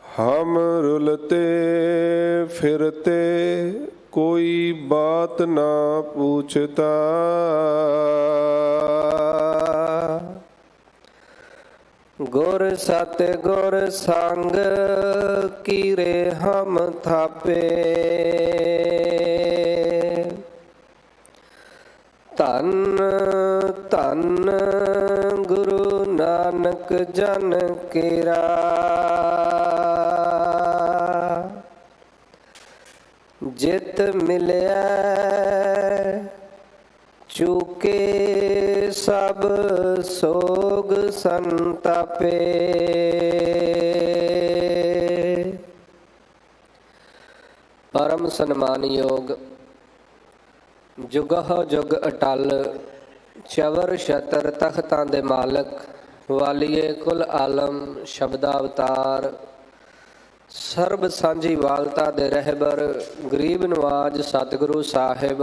हम रुलते फिरते कोई बात ना पूछता, गुर सत गुर संग कीरे हम थापे। धन धन गुरु नानक जन केरा, जित मिलिया चूके सब सोग संतापे। परम सन्मान योग जुगह जुग अटल चवर छतर तख्तां दे मालक वालिए कुल आलम शब्दावतार सर्ब सांझी वालता दे रहबर गरीब नवाज सतगुरु साहिब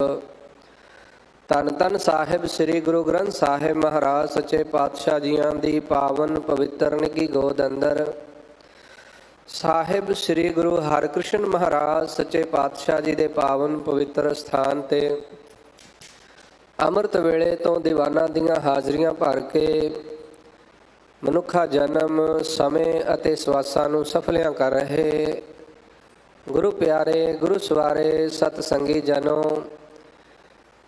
धन धन साहिब श्री गुरु ग्रंथ साहिब महाराज सच्चे पातशाह जियां दी पावन पवित्र निगी गोद अंदर साहिब श्री गुरु हरकृष्ण महाराज सच्चे पातशाह जी दे पावन पवित्र स्थान ते अमृत वेले तो दीवाना दियां हाजरियां भर के मनुखा जन्म समय अते सवासां नूं सफलियां कर रहे गुरु प्यारे गुरु सवारे सतसंगी जनों,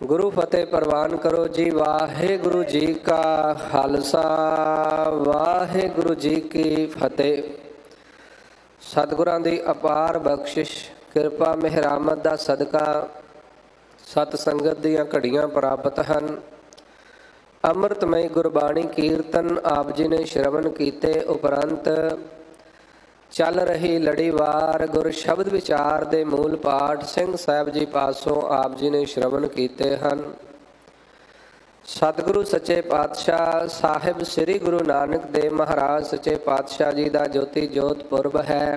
गुरु फतेह प्रवान करो जी। वाहे गुरु जी का खालसा वाहे गुरु जी की फतेह। सतगुरां दी अपार बख्शिश किरपा मेहरामत दा सदका सत संगत दीयां घड़ियां प्राप्त हन। अमृतमय गुरबाणी कीर्तन आप जी ने श्रवण कीते उपरंत चल रही लड़ीवार गुर शब्द विचार दे मूल पाठ सिंह साहब जी पासों आप जी ने श्रवण कीते हन। सतगुरु सच्चे पातशाह साहिब श्री गुरु नानक देव महाराज सच्चे पातशाह जी का ज्योति जोत पुरब है।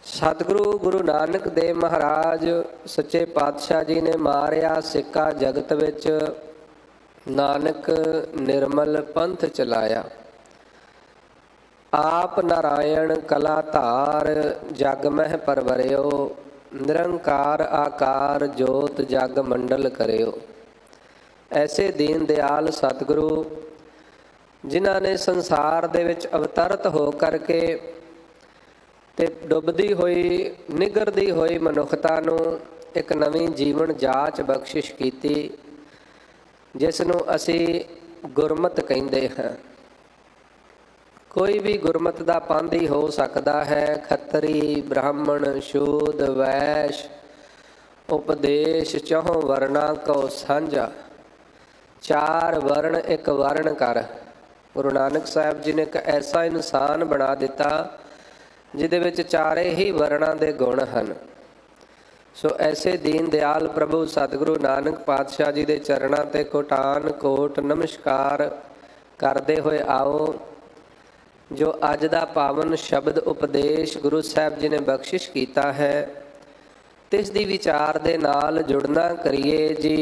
सतगुरु गुरु नानक देव महाराज सच्चे पातशाह जी ने मारिया सिक्का जगत विच नानक निर्मल पंथ चलाया। आप नारायण कला धार जग मह परवरियो, निरंकार आकार जोत जग मंडल करियो। ऐसे दीन दयाल सतगुरु जिन्हां ने संसार दे विच अवतरत हो करके ते डुबदी हुई निगरदी हुई मनुखता नूं एक नवीं जीवन जाच बख्शिश कीती, जिस नूं असी गुरमत कहिंदे हां। कोई भी गुरमत दा पांधी हो सकदा है। खत्तरी ब्राह्मण शूद वैश उपदेश चौं वर्णा को सांझा, चार वर्ण एक वर्ण कर। गुरु नानक साहब जी ने एक ऐसा इंसान बना दिता जिहदे विच चारे ही वर्णां दे गुण हन। सो ऐसे दीन दयाल प्रभु सतगुरु नानक पातशाह जी दे चरणां ते कोटान कोट नमस्कार करदे होए आओ जो अज दा पावन शब्द उपदेश गुरु साहब जी ने बख्शिश कीता है तिस दी विचार दे नाल जुड़ना करिए जी।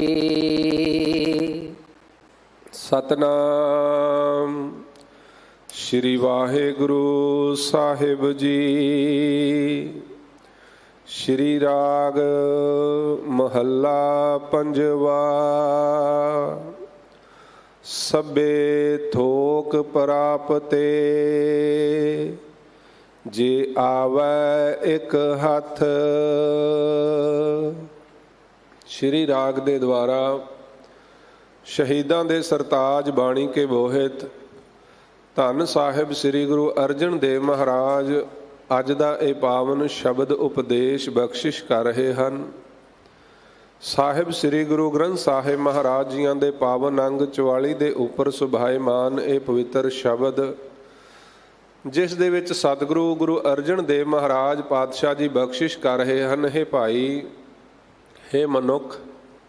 सतनाम श्री वाहेगुरु साहिब जी। श्री राग महला पंजवा। सबे थोक प्रापते जे आवै एक हथ। श्री राग दे द्वारा शहीदां दे सरताज बाणी के बोहित धन साहिब श्री गुरु अर्जन देव महाराज अज दा ये पावन शब्द उपदेश बख्शिश कर रहे हैं। साहिब श्री गुरु ग्रंथ साहिब महाराज जियां दे पावन अंग 44 दे उपर सुभाएमान ये पवित्र शब्द जिस दे विच सतगुरु गुरु अर्जन देव महाराज पातशाह जी बख्शिश कर रहे हैं। हे भाई, हे मनुख,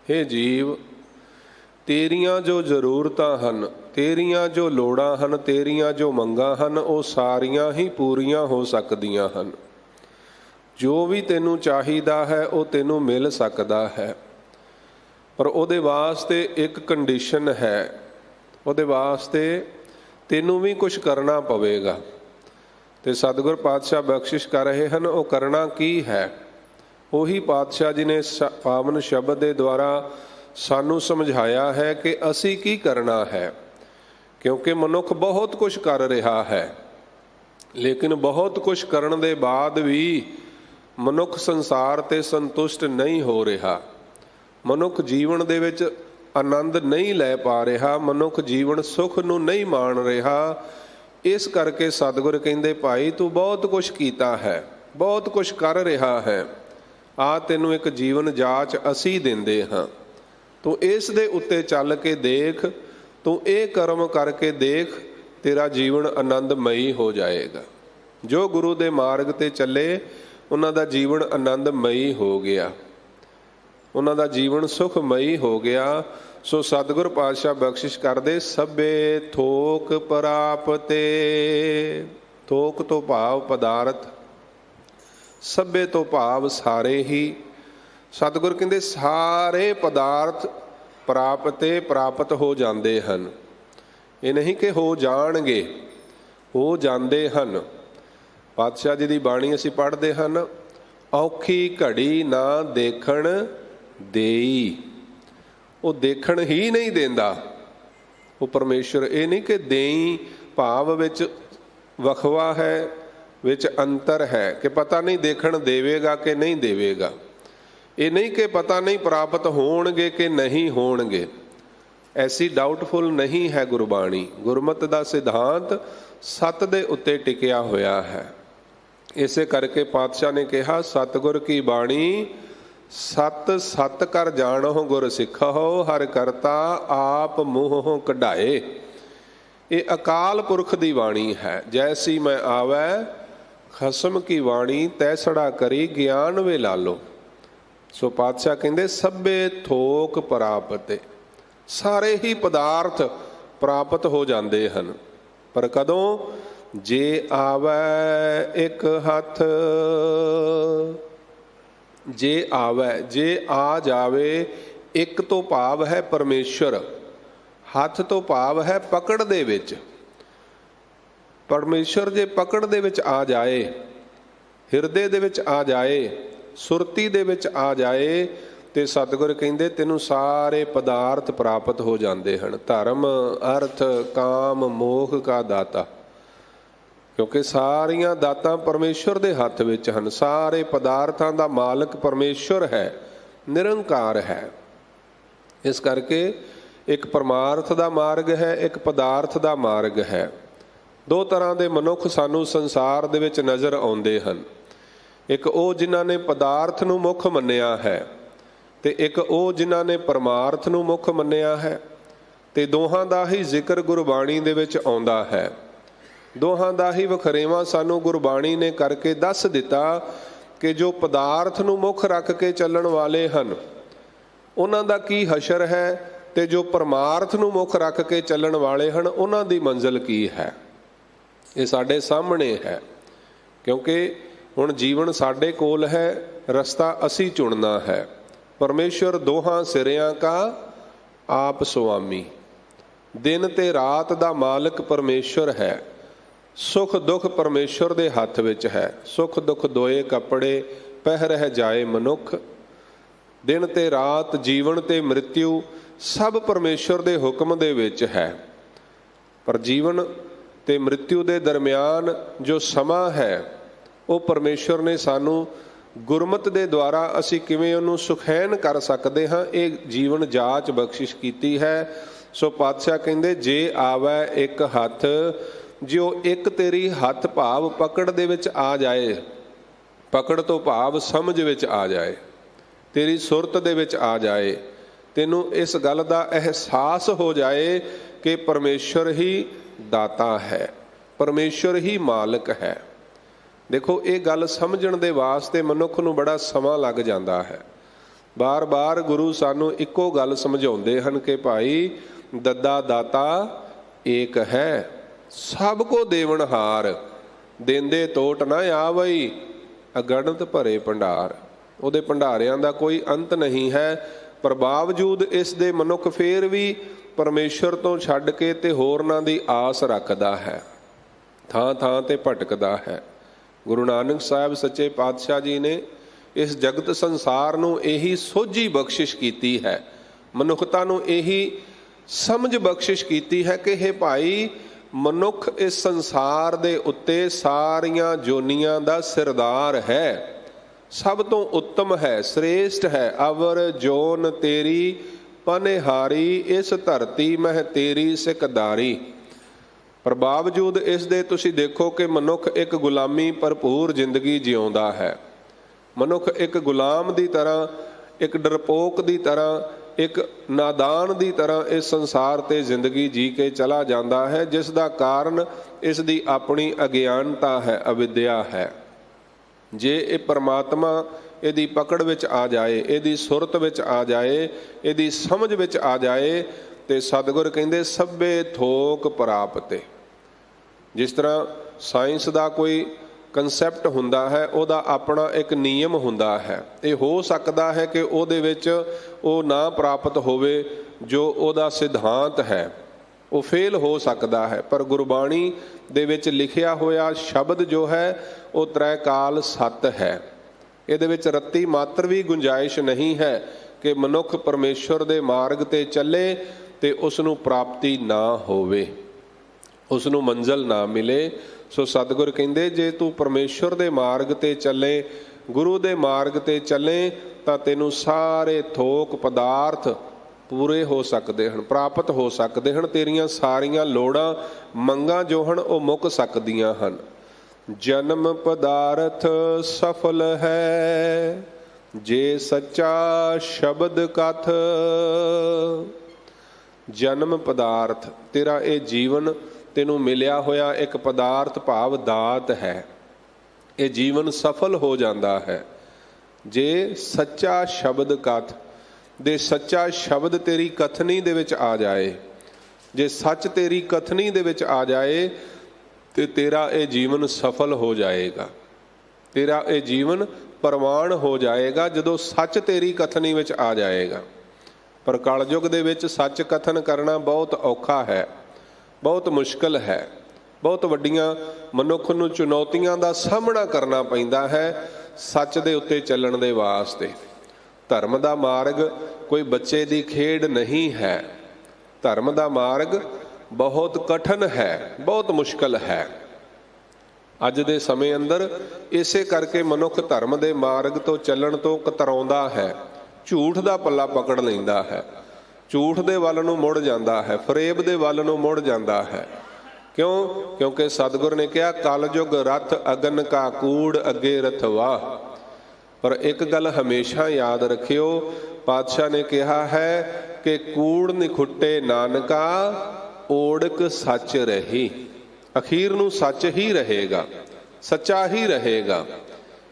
हे जीव, तेरियां जो जरूरतां हन, तेरियां जो लोड़ां हन, तेरियां जो मंगां हन, वो सारियां ही पूरियां हो सकदियां हन। जो भी तैनूं चाहिदा है वो तैनूं मिल सकदा है, पर उहदे वास्ते एक कंडीशन है। उहदे वास्ते ਤੈਨੂੰ ਵੀ ਕੁਝ ਕਰਨਾ ਪਵੇਗਾ। ਤੇ ਸਤਿਗੁਰ ਪਾਤਸ਼ਾਹ ਬਖਸ਼ਿਸ਼ ਕਰ ਰਹੇ ਹਨ। ਉਹ ਕਰਨਾ ਕੀ ਹੈ? ਉਹੀ ਪਾਤਸ਼ਾਹ ਜੀ ਨੇ ਪਾਵਨ ਸ਼ਬਦ ਦੇ ਦੁਆਰਾ ਸਾਨੂੰ ਸਮਝਾਇਆ ਹੈ ਕਿ ਅਸੀਂ ਕੀ ਕਰਨਾ ਹੈ। ਕਿਉਂਕਿ ਮਨੁੱਖ ਬਹੁਤ ਕੁਝ ਕਰ ਰਿਹਾ ਹੈ, ਲੇਕਿਨ ਬਹੁਤ ਕੁਝ ਕਰਨ ਦੇ ਬਾਅਦ ਵੀ ਮਨੁੱਖ ਸੰਸਾਰ 'ਤੇ ਸੰਤੁਸ਼ਟ ਨਹੀਂ ਹੋ ਰਿਹਾ। ਮਨੁੱਖ ਜੀਵਨ ਦੇ ਵਿੱਚ ਆਨੰਦ ਨਹੀਂ ਲੈ ਪਾ ਰਿਹਾ, ਮਨੁੱਖ ਜੀਵਨ ਸੁੱਖ ਨੂੰ ਨਹੀਂ ਮਾਣ ਰਿਹਾ। ਇਸ ਕਰਕੇ ਸਤਿਗੁਰ ਕਹਿੰਦੇ, ਭਾਈ ਤੂੰ ਬਹੁਤ ਕੁਝ ਕੀਤਾ ਹੈ, ਬਹੁਤ ਕੁਝ ਕਰ ਰਿਹਾ ਹੈ, ਆ ਤੈਨੂੰ ਇੱਕ ਜੀਵਨ ਜਾਚ ਅਸੀਂ ਦਿੰਦੇ ਹਾਂ। ਤੂੰ ਇਸ ਦੇ ਉੱਤੇ ਚੱਲ ਕੇ ਦੇਖ, ਤੂੰ ਇਹ ਕਰਮ ਕਰਕੇ ਦੇਖ, ਤੇਰਾ ਜੀਵਨ ਆਨੰਦਮਈ ਹੋ ਜਾਏਗਾ। ਜੋ ਗੁਰੂ ਦੇ ਮਾਰਗ ਤੇ ਚੱਲੇ ਉਹਨਾਂ ਦਾ ਜੀਵਨ ਆਨੰਦਮਈ ਹੋ ਗਿਆ, ਉਹਨਾਂ ਦਾ ਜੀਵਨ ਸੁਖਮਈ ਹੋ ਗਿਆ। ਸੋ ਸਤਿਗੁਰ ਪਾਤਸ਼ਾਹ ਬਖਸ਼ਿਸ਼ ਕਰਦੇ, ਸਭੇ ਥੋਕ ਪ੍ਰਾਪਤੇ। ਥੋਕ ਤੋਂ ਭਾਵ ਪਦਾਰਥ, ਸਭੇ ਤੋਂ ਭਾਵ ਸਾਰੇ ਹੀ। ਸਤਿਗੁਰ ਕਹਿੰਦੇ ਸਾਰੇ ਪਦਾਰਥ ਪ੍ਰਾਪਤ ਹੋ ਜਾਂਦੇ ਹਨ। ਇਹ ਨਹੀਂ ਕਿ ਹੋ ਜਾਣਗੇ, ਹੋ ਜਾਂਦੇ ਹਨ। ਪਾਤਸ਼ਾਹ ਜੀ ਦੀ ਬਾਣੀ ਅਸੀਂ ਪੜ੍ਹਦੇ ਹਨ, ਔਖੀ ਘੜੀ ਨਾ ਦੇਖਣ ਦੇਈ। ਉਹ ਦੇਖਣ ਹੀ ਨਹੀਂ ਦਿੰਦਾ ਉਹ ਪਰਮੇਸ਼ਰ। ਇਹ ਨਹੀਂ ਕਿ ਦੇਈ ਭਾਵ ਵਿੱਚ ਵਖਵਾ ਹੈ, ਵਿੱਚ ਅੰਤਰ ਹੈ ਕਿ ਪਤਾ ਨਹੀਂ ਦੇਖਣ ਦੇਵੇਗਾ ਕਿ ਨਹੀਂ ਦੇਵੇਗਾ। ਇਹ ਨਹੀਂ ਕਿ ਪਤਾ ਨਹੀਂ ਪ੍ਰਾਪਤ ਹੋਣਗੇ ਕਿ ਨਹੀਂ ਹੋਣਗੇ। ਐਸੀ ਡਾਊਟਫੁਲ ਨਹੀਂ ਹੈ ਗੁਰਬਾਣੀ। ਗੁਰਮਤਿ ਦਾ ਸਿਧਾਂਤ ਸੱਤ ਦੇ ਉੱਤੇ ਟਿਕਿਆ ਹੋਇਆ ਹੈ। ਇਸੇ ਕਰਕੇ ਪਾਤਸ਼ਾਹ ਨੇ ਕਿਹਾ, ਸਤਿਗੁਰ ਕੀ ਬਾਣੀ ਸਤ ਸਤ ਕਰ ਜਾਣੋ ਗੁਰ ਸਿੱਖੋ, ਹਰਿ ਕਰਤਾ ਆਪ ਮੂੰਹੋਂ ਕਢਾਏ। ਇਹ ਅਕਾਲ ਪੁਰਖ ਦੀ ਬਾਣੀ ਹੈ। ਜੈਸੀ ਮੈਂ ਆਵੈ ਖਸਮ ਕੀ ਬਾਣੀ ਤੈਸੜਾ ਕਰੀ ਗਿਆਨ ਵੇ ਲਾਲੋ। ਸੋ ਪਾਤਸ਼ਾਹ ਕਹਿੰਦੇ ਸਭੇ ਥੋਕ ਪ੍ਰਾਪਤੇ। ਸਾਰੇ ਹੀ ਪਦਾਰਥ ਪ੍ਰਾਪਤ ਹੋ ਜਾਂਦੇ ਹਨ, ਪਰ ਕਦੋਂ? ਜੇ ਆਵੈ ਇੱਕ ਹੱਥ। ਜੇ ਆਵੈ, ਜੇ ਆ ਜਾਵੇ। ਇੱਕ ਤੋਂ ਭਾਵ ਹੈ ਪਰਮੇਸ਼ਰ, ਹੱਥ ਤੋਂ ਭਾਵ ਹੈ ਪਕੜ ਦੇ ਵਿੱਚ। ਪਰਮੇਸ਼ਰ ਜੇ ਪਕੜ ਦੇ ਵਿੱਚ ਆ ਜਾਏ, ਹਿਰਦੇ ਦੇ ਵਿੱਚ ਆ ਜਾਏ, ਸੁਰਤੀ ਦੇ ਵਿੱਚ ਆ ਜਾਏ, ਤੇ ਸਤਿਗੁਰ ਕਹਿੰਦੇ ਤੈਨੂੰ ਸਾਰੇ ਪਦਾਰਥ ਪ੍ਰਾਪਤ ਹੋ ਜਾਂਦੇ ਹਨ। ਧਰਮ ਅਰਥ ਕਾਮ ਮੋਹ ਕਾ ਦਾਤਾ। ਕਿਉਂਕਿ ਸਾਰੀਆਂ ਦਾਤਾਂ ਪਰਮੇਸ਼ਰ ਦੇ ਹੱਥ ਵਿੱਚ ਹਨ। ਸਾਰੇ ਪਦਾਰਥਾਂ ਦਾ ਮਾਲਕ ਪਰਮੇਸ਼ਰ ਹੈ, ਨਿਰੰਕਾਰ ਹੈ। ਇਸ ਕਰਕੇ ਇੱਕ ਪਰਮਾਰਥ ਦਾ ਮਾਰਗ ਹੈ, ਇੱਕ ਪਦਾਰਥ ਦਾ ਮਾਰਗ ਹੈ। ਦੋ ਤਰ੍ਹਾਂ ਦੇ ਮਨੁੱਖ ਸਾਨੂੰ ਸੰਸਾਰ ਦੇ ਵਿੱਚ ਨਜ਼ਰ ਆਉਂਦੇ ਹਨ। ਇੱਕ ਉਹ ਜਿਨ੍ਹਾਂ ਨੇ ਪਦਾਰਥ ਨੂੰ ਮੁੱਖ ਮੰਨਿਆ ਹੈ, ਤੇ ਇੱਕ ਉਹ ਜਿਨ੍ਹਾਂ ਨੇ ਪਰਮਾਰਥ ਨੂੰ ਮੁੱਖ ਮੰਨਿਆ ਹੈ। ਤੇ ਦੋਹਾਂ ਦਾ ਹੀ ਜ਼ਿਕਰ ਗੁਰਬਾਣੀ ਦੇ ਵਿੱਚ ਆਉਂਦਾ ਹੈ। ਦੋਹਾਂ ਦਾ ਹੀ ਵਖਰੇਵਾਂ ਸਾਨੂੰ ਗੁਰਬਾਣੀ ਨੇ ਕਰਕੇ ਦੱਸ ਦਿੱਤਾ ਕਿ ਜੋ ਪਦਾਰਥ ਨੂੰ ਮੁੱਖ ਰੱਖ ਕੇ ਚੱਲਣ ਵਾਲੇ ਹਨ ਉਹਨਾਂ ਦਾ ਕੀ ਹਸ਼ਰ ਹੈ, ਤੇ ਜੋ ਪਰਮਾਰਥ ਨੂੰ ਮੁੱਖ ਰੱਖ ਕੇ ਚੱਲਣ ਵਾਲੇ ਹਨ ਉਹਨਾਂ ਦੀ ਮੰਜ਼ਿਲ ਕੀ ਹੈ। ਇਹ ਸਾਡੇ ਸਾਹਮਣੇ ਹੈ। ਕਿਉਂਕਿ ਹੁਣ ਜੀਵਨ ਸਾਡੇ ਕੋਲ ਹੈ, ਰਸਤਾ ਅਸੀਂ ਚੁਣਨਾ ਹੈ। ਪਰਮੇਸ਼ਰ ਦੋਹਾਂ ਸਿਰਿਆਂ ਕਾ ਆਪ ਸੁਆਮੀ। ਦਿਨ ਤੇ ਰਾਤ ਦਾ ਮਾਲਕ ਪਰਮੇਸ਼ਰ ਹੈ। ਸੁਖ ਦੁੱਖ ਪਰਮੇਸ਼ਰ ਦੇ ਹੱਥ ਵਿੱਚ ਹੈ। ਸੁਖ ਦੁੱਖ ਦੋਏ ਕੱਪੜੇ ਪਹਿ ਰਹਿ ਜਾਏ ਮਨੁੱਖ। ਦਿਨ ਤੇ ਰਾਤ, ਜੀਵਨ ਤੇ ਮ੍ਰਿਤਿਉ ਸਭ ਪਰਮੇਸ਼ਰ ਦੇ ਹੁਕਮ ਦੇ ਵਿੱਚ ਹੈ। ਪਰ ਜੀਵਨ ਤੇ ਮ੍ਰਿਤਿਉ ਦੇ ਦਰਮਿਆਨ ਜੋ ਸਮਾਂ ਹੈ ਉਹ ਪਰਮੇਸ਼ਰ ਨੇ ਸਾਨੂੰ ਗੁਰਮਤਿ ਦੇ ਦੁਆਰਾ ਅਸੀਂ ਕਿਵੇਂ ਉਹਨੂੰ ਸੁਖੈਨ ਕਰ ਸਕਦੇ ਹਾਂ, ਇਹ ਜੀਵਨ ਜਾਚ ਬਖਸ਼ਿਸ਼ ਕੀਤੀ ਹੈ। ਸੋ ਪਾਤਸ਼ਾਹ ਕਹਿੰਦੇ ਜੇ ਆਵੈ ਇੱਕ ਹੱਥ। ਜੋ ਇੱਕ ਤੇਰੀ ਹੱਥ ਭਾਵ ਪਕੜ ਦੇ ਵਿੱਚ ਆ ਜਾਏ, ਪਕੜ ਤੋਂ ਭਾਵ ਸਮਝ ਵਿੱਚ ਆ ਜਾਏ, ਤੇਰੀ ਸੁਰਤ ਦੇ ਵਿੱਚ ਆ ਜਾਏ, ਤੈਨੂੰ ਇਸ ਗੱਲ ਦਾ ਅਹਿਸਾਸ ਹੋ ਜਾਏ ਕਿ ਪਰਮੇਸ਼ਰ ਹੀ ਦਾਤਾ ਹੈ, ਪਰਮੇਸ਼ਰ ਹੀ ਮਾਲਕ ਹੈ। ਦੇਖੋ ਇਹ ਗੱਲ ਸਮਝਣ ਦੇ ਵਾਸਤੇ ਮਨੁੱਖ ਨੂੰ ਬੜਾ ਸਮਾਂ ਲੱਗ ਜਾਂਦਾ ਹੈ। ਬਾਰ-ਬਾਰ ਗੁਰੂ ਸਾਨੂੰ ਇੱਕੋ ਗੱਲ ਸਮਝਾਉਂਦੇ ਹਨ ਕਿ ਭਾਈ ਦੱਦਾ ਦਾਤਾ ਏਕ ਹੈ, ਸਭ ਕੋ ਦੇਵਨਹਾਰ, ਦੇਂਦੇ ਟੋਟ ਨਾ ਆਵਈ, ਅਗਣਤ ਭਰੇ ਭੰਡਾਰ। ਉਹਦੇ ਭੰਡਾਰਿਆਂ ਦਾ ਕੋਈ ਅੰਤ ਨਹੀਂ ਹੈ। ਪਰ ਬਾਵਜੂਦ ਇਸ ਦੇ ਮਨੁੱਖ ਫੇਰ ਵੀ ਪਰਮੇਸ਼ਰ ਤੋਂ ਛੱਡ ਕੇ ਤੇ ਹੋਰਨਾਂ ਦੀ ਆਸ ਰੱਖਦਾ ਹੈ, ਥਾਂ ਥਾਂ ਤੇ ਭਟਕਦਾ ਹੈ। ਗੁਰੂ ਨਾਨਕ ਸਾਹਿਬ ਸੱਚੇ ਪਾਤਸ਼ਾਹ ਜੀ ਨੇ ਇਸ ਜਗਤ ਸੰਸਾਰ ਨੂੰ ਇਹੀ ਸੋਝੀ ਬਖਸ਼ਿਸ਼ ਕੀਤੀ ਹੈ, ਮਨੁੱਖਤਾ ਨੂੰ ਇਹੀ ਸਮਝ ਬਖਸ਼ਿਸ਼ ਕੀਤੀ ਹੈ ਕਿ ਇਹ ਭਾਈ ਮਨੁੱਖ ਇਸ ਸੰਸਾਰ ਦੇ ਉੱਤੇ ਸਾਰੀਆਂ ਜੋਨੀਆਂ ਦਾ ਸਰਦਾਰ ਹੈ, ਸਭ ਤੋਂ ਉੱਤਮ ਹੈ, ਸ੍ਰੇਸ਼ਟ ਹੈ। ਅਵਰ ਜੋਨ ਤੇਰੀ ਪਨਿਹਾਰੀ, ਇਸ ਧਰਤੀ ਮਹਿ ਤੇਰੀ ਸਿਕਦਾਰੀ। ਪਰ ਬਾਵਜੂਦ ਇਸ ਦੇ ਤੁਸੀਂ ਦੇਖੋ ਕਿ ਮਨੁੱਖ ਇੱਕ ਗੁਲਾਮੀ ਭਰਪੂਰ ਜ਼ਿੰਦਗੀ ਜਿਉਂਦਾ ਹੈ। ਮਨੁੱਖ ਇੱਕ ਗੁਲਾਮ ਦੀ ਤਰ੍ਹਾਂ, ਇੱਕ ਡਰਪੋਕ ਦੀ ਤਰ੍ਹਾਂ, ਇੱਕ ਨਾਦਾਨ ਦੀ ਤਰ੍ਹਾਂ ਇਸ ਸੰਸਾਰ ਤੇ ਜ਼ਿੰਦਗੀ ਜੀ ਕੇ ਚਲਾ ਜਾਂਦਾ ਹੈ, ਜਿਸ ਦਾ ਕਾਰਨ ਇਸ ਦੀ ਆਪਣੀ ਅਗਿਆਨਤਾ ਹੈ, ਅਵਿਦਿਆ ਹੈ। ਜੇ ਇਹ ਪਰਮਾਤਮਾ ਇਹਦੀ ਪਕੜ ਵਿੱਚ ਆ ਜਾਏ, ਇਹਦੀ ਸੁਰਤ ਵਿੱਚ ਆ ਜਾਏ, ਇਹਦੀ ਸਮਝ ਵਿੱਚ ਆ ਜਾਏ, ਤੇ ਸਤਿਗੁਰ ਕਹਿੰਦੇ ਸਭੇ ਥੋਕ ਪ੍ਰਾਪਤੇ। ਜਿਸ ਤਰ੍ਹਾਂ ਸਾਇੰਸ ਦਾ ਕੋਈ ਕਨਸੈਪਟ ਹੁੰਦਾ ਹੈ, ਉਹਦਾ ਆਪਣਾ ਇੱਕ ਨਿਯਮ ਹੁੰਦਾ ਹੈ। ਇਹ ਹੋ ਸਕਦਾ ਹੈ ਕਿ ਉਹਦੇ ਵਿੱਚ ਉਹ ਨਾ ਪ੍ਰਾਪਤ ਹੋਵੇ, ਜੋ ਉਹਦਾ ਸਿਧਾਂਤ ਹੈ ਉਹ ਫੇਲ ਹੋ ਸਕਦਾ ਹੈ। ਪਰ ਗੁਰਬਾਣੀ ਦੇ ਵਿੱਚ ਲਿਖਿਆ ਹੋਇਆ ਸ਼ਬਦ ਜੋ ਹੈ ਉਹ ਤ੍ਰੈਕਾਲ ਸੱਤ ਹੈ। ਇਹਦੇ ਵਿੱਚ ਰੱਤੀ ਮਾਤਰ ਵੀ ਗੁੰਜਾਇਸ਼ ਨਹੀਂ ਹੈ ਕਿ ਮਨੁੱਖ ਪਰਮੇਸ਼ਵਰ ਦੇ ਮਾਰਗ ਤੇ ਚੱਲੇ ਤੇ ਉਸ ਨੂੰ ਪ੍ਰਾਪਤੀ ਨਾ ਹੋਵੇ, ਉਸ ਨੂੰ ਮੰਜ਼ਲ ਨਾ ਮਿਲੇ। ਸੋ ਸਤਿਗੁਰ ਕਹਿੰਦੇ ਜੇ ਤੂੰ ਪਰਮੇਸ਼ਵਰ ਦੇ ਮਾਰਗ ਤੇ ਚੱਲੇ, ਗੁਰੂ ਦੇ ਮਾਰਗ ਤੇ ਚੱਲੇ, ਤਾਂ ਤੈਨੂੰ ਸਾਰੇ ਥੋਕ ਪਦਾਰਥ ਪੂਰੇ ਹੋ ਸਕਦੇ ਹਨ, ਪ੍ਰਾਪਤ ਹੋ ਸਕਦੇ ਹਨ। ਤੇਰੀਆਂ ਸਾਰੀਆਂ ਲੋੜਾਂ ਮੰਗਾਂ ਜੋ ਹਨ ਉਹ ਮੁੱਕ ਸਕਦੀਆਂ ਹਨ। ਜਨਮ ਪਦਾਰਥ ਸਫਲ ਹੈ, ਜੇ ਸੱਚਾ ਸ਼ਬਦ ਕਥ। ਜਨਮ ਪਦਾਰਥ, ਤੇਰਾ ਇਹ ਜੀਵਨ ਤੈਨੂੰ ਮਿਲਿਆ ਹੋਇਆ ਇੱਕ ਪਦਾਰਥ ਭਾਵ ਦਾਤ ਹੈ। ਇਹ ਜੀਵਨ ਸਫਲ ਹੋ ਜਾਂਦਾ ਹੈ ਜੇ ਸੱਚਾ ਸ਼ਬਦ ਕਥ ਦੇ, ਸੱਚਾ ਸ਼ਬਦ ਤੇਰੀ ਕਥਨੀ ਦੇ ਵਿੱਚ ਆ ਜਾਏ। ਜੇ ਸੱਚ ਤੇਰੀ ਕਥਨੀ ਦੇ ਵਿੱਚ ਆ ਜਾਏ ਤੇ ਤੇਰਾ ਇਹ ਜੀਵਨ ਸਫਲ ਹੋ ਜਾਏਗਾ, ਤੇਰਾ ਇਹ ਜੀਵਨ ਪ੍ਰਵਾਨ ਹੋ ਜਾਏਗਾ ਜਦੋਂ ਸੱਚ ਤੇਰੀ ਕਥਨੀ ਵਿੱਚ ਆ ਜਾਏਗਾ। ਪਰ ਕਲਯੁਗ ਦੇ ਵਿੱਚ ਸੱਚ ਕਥਨ ਕਰਨਾ ਬਹੁਤ ਔਖਾ ਹੈ, ਬਹੁਤ ਮੁਸ਼ਕਲ ਹੈ। ਬਹੁਤ ਵੱਡੀਆਂ ਮਨੁੱਖ ਨੂੰ ਚੁਣੌਤੀਆਂ ਦਾ ਸਾਹਮਣਾ ਕਰਨਾ ਪੈਂਦਾ ਹੈ ਸੱਚ ਦੇ ਉੱਤੇ ਚੱਲਣ ਦੇ ਵਾਸਤੇ। ਧਰਮ ਦਾ ਮਾਰਗ ਕੋਈ ਬੱਚੇ ਦੀ ਖੇਡ ਨਹੀਂ ਹੈ। ਧਰਮ ਦਾ ਮਾਰਗ ਬਹੁਤ ਕਠਿਨ ਹੈ, ਬਹੁਤ ਮੁਸ਼ਕਲ ਹੈ। ਅੱਜ ਦੇ ਸਮੇਂ ਅੰਦਰ ਇਸੇ ਕਰਕੇ ਮਨੁੱਖ ਧਰਮ ਦੇ ਮਾਰਗ ਤੋਂ ਚੱਲਣ ਤੋਂ ਕਤਰਾਉਂਦਾ ਹੈ, ਝੂਠ ਦਾ ਪੱਲਾ ਪਕੜ ਲੈਂਦਾ ਹੈ, ਝੂਠ ਦੇ ਵੱਲ ਨੂੰ ਮੁੜ ਜਾਂਦਾ ਹੈ, ਫਰੇਬ ਦੇ ਵੱਲ ਨੂੰ ਮੁੜ ਜਾਂਦਾ ਹੈ। ਕਿਉਂ? ਕਿਉਂਕਿ ਸਤਿਗੁਰ ਨੇ ਕਿਹਾ ਕਲਯੁਗ ਰਥ ਅਗਨ ਕਾ ਕੂੜ ਅੱਗੇ ਰਥਵਾ। ਪਰ ਇੱਕ ਗੱਲ ਹਮੇਸ਼ਾ ਯਾਦ ਰੱਖਿਓ, ਪਾਤਸ਼ਾਹ ਨੇ ਕਿਹਾ ਹੈ ਕਿ ਕੂੜ ਨਿਖੁੱਟੇ ਨਾਨਕਾ ਓੜਕ ਸੱਚ ਰਹੀ। ਅਖੀਰ ਨੂੰ ਸੱਚ ਹੀ ਰਹੇਗਾ, ਸੱਚਾ ਹੀ ਰਹੇਗਾ।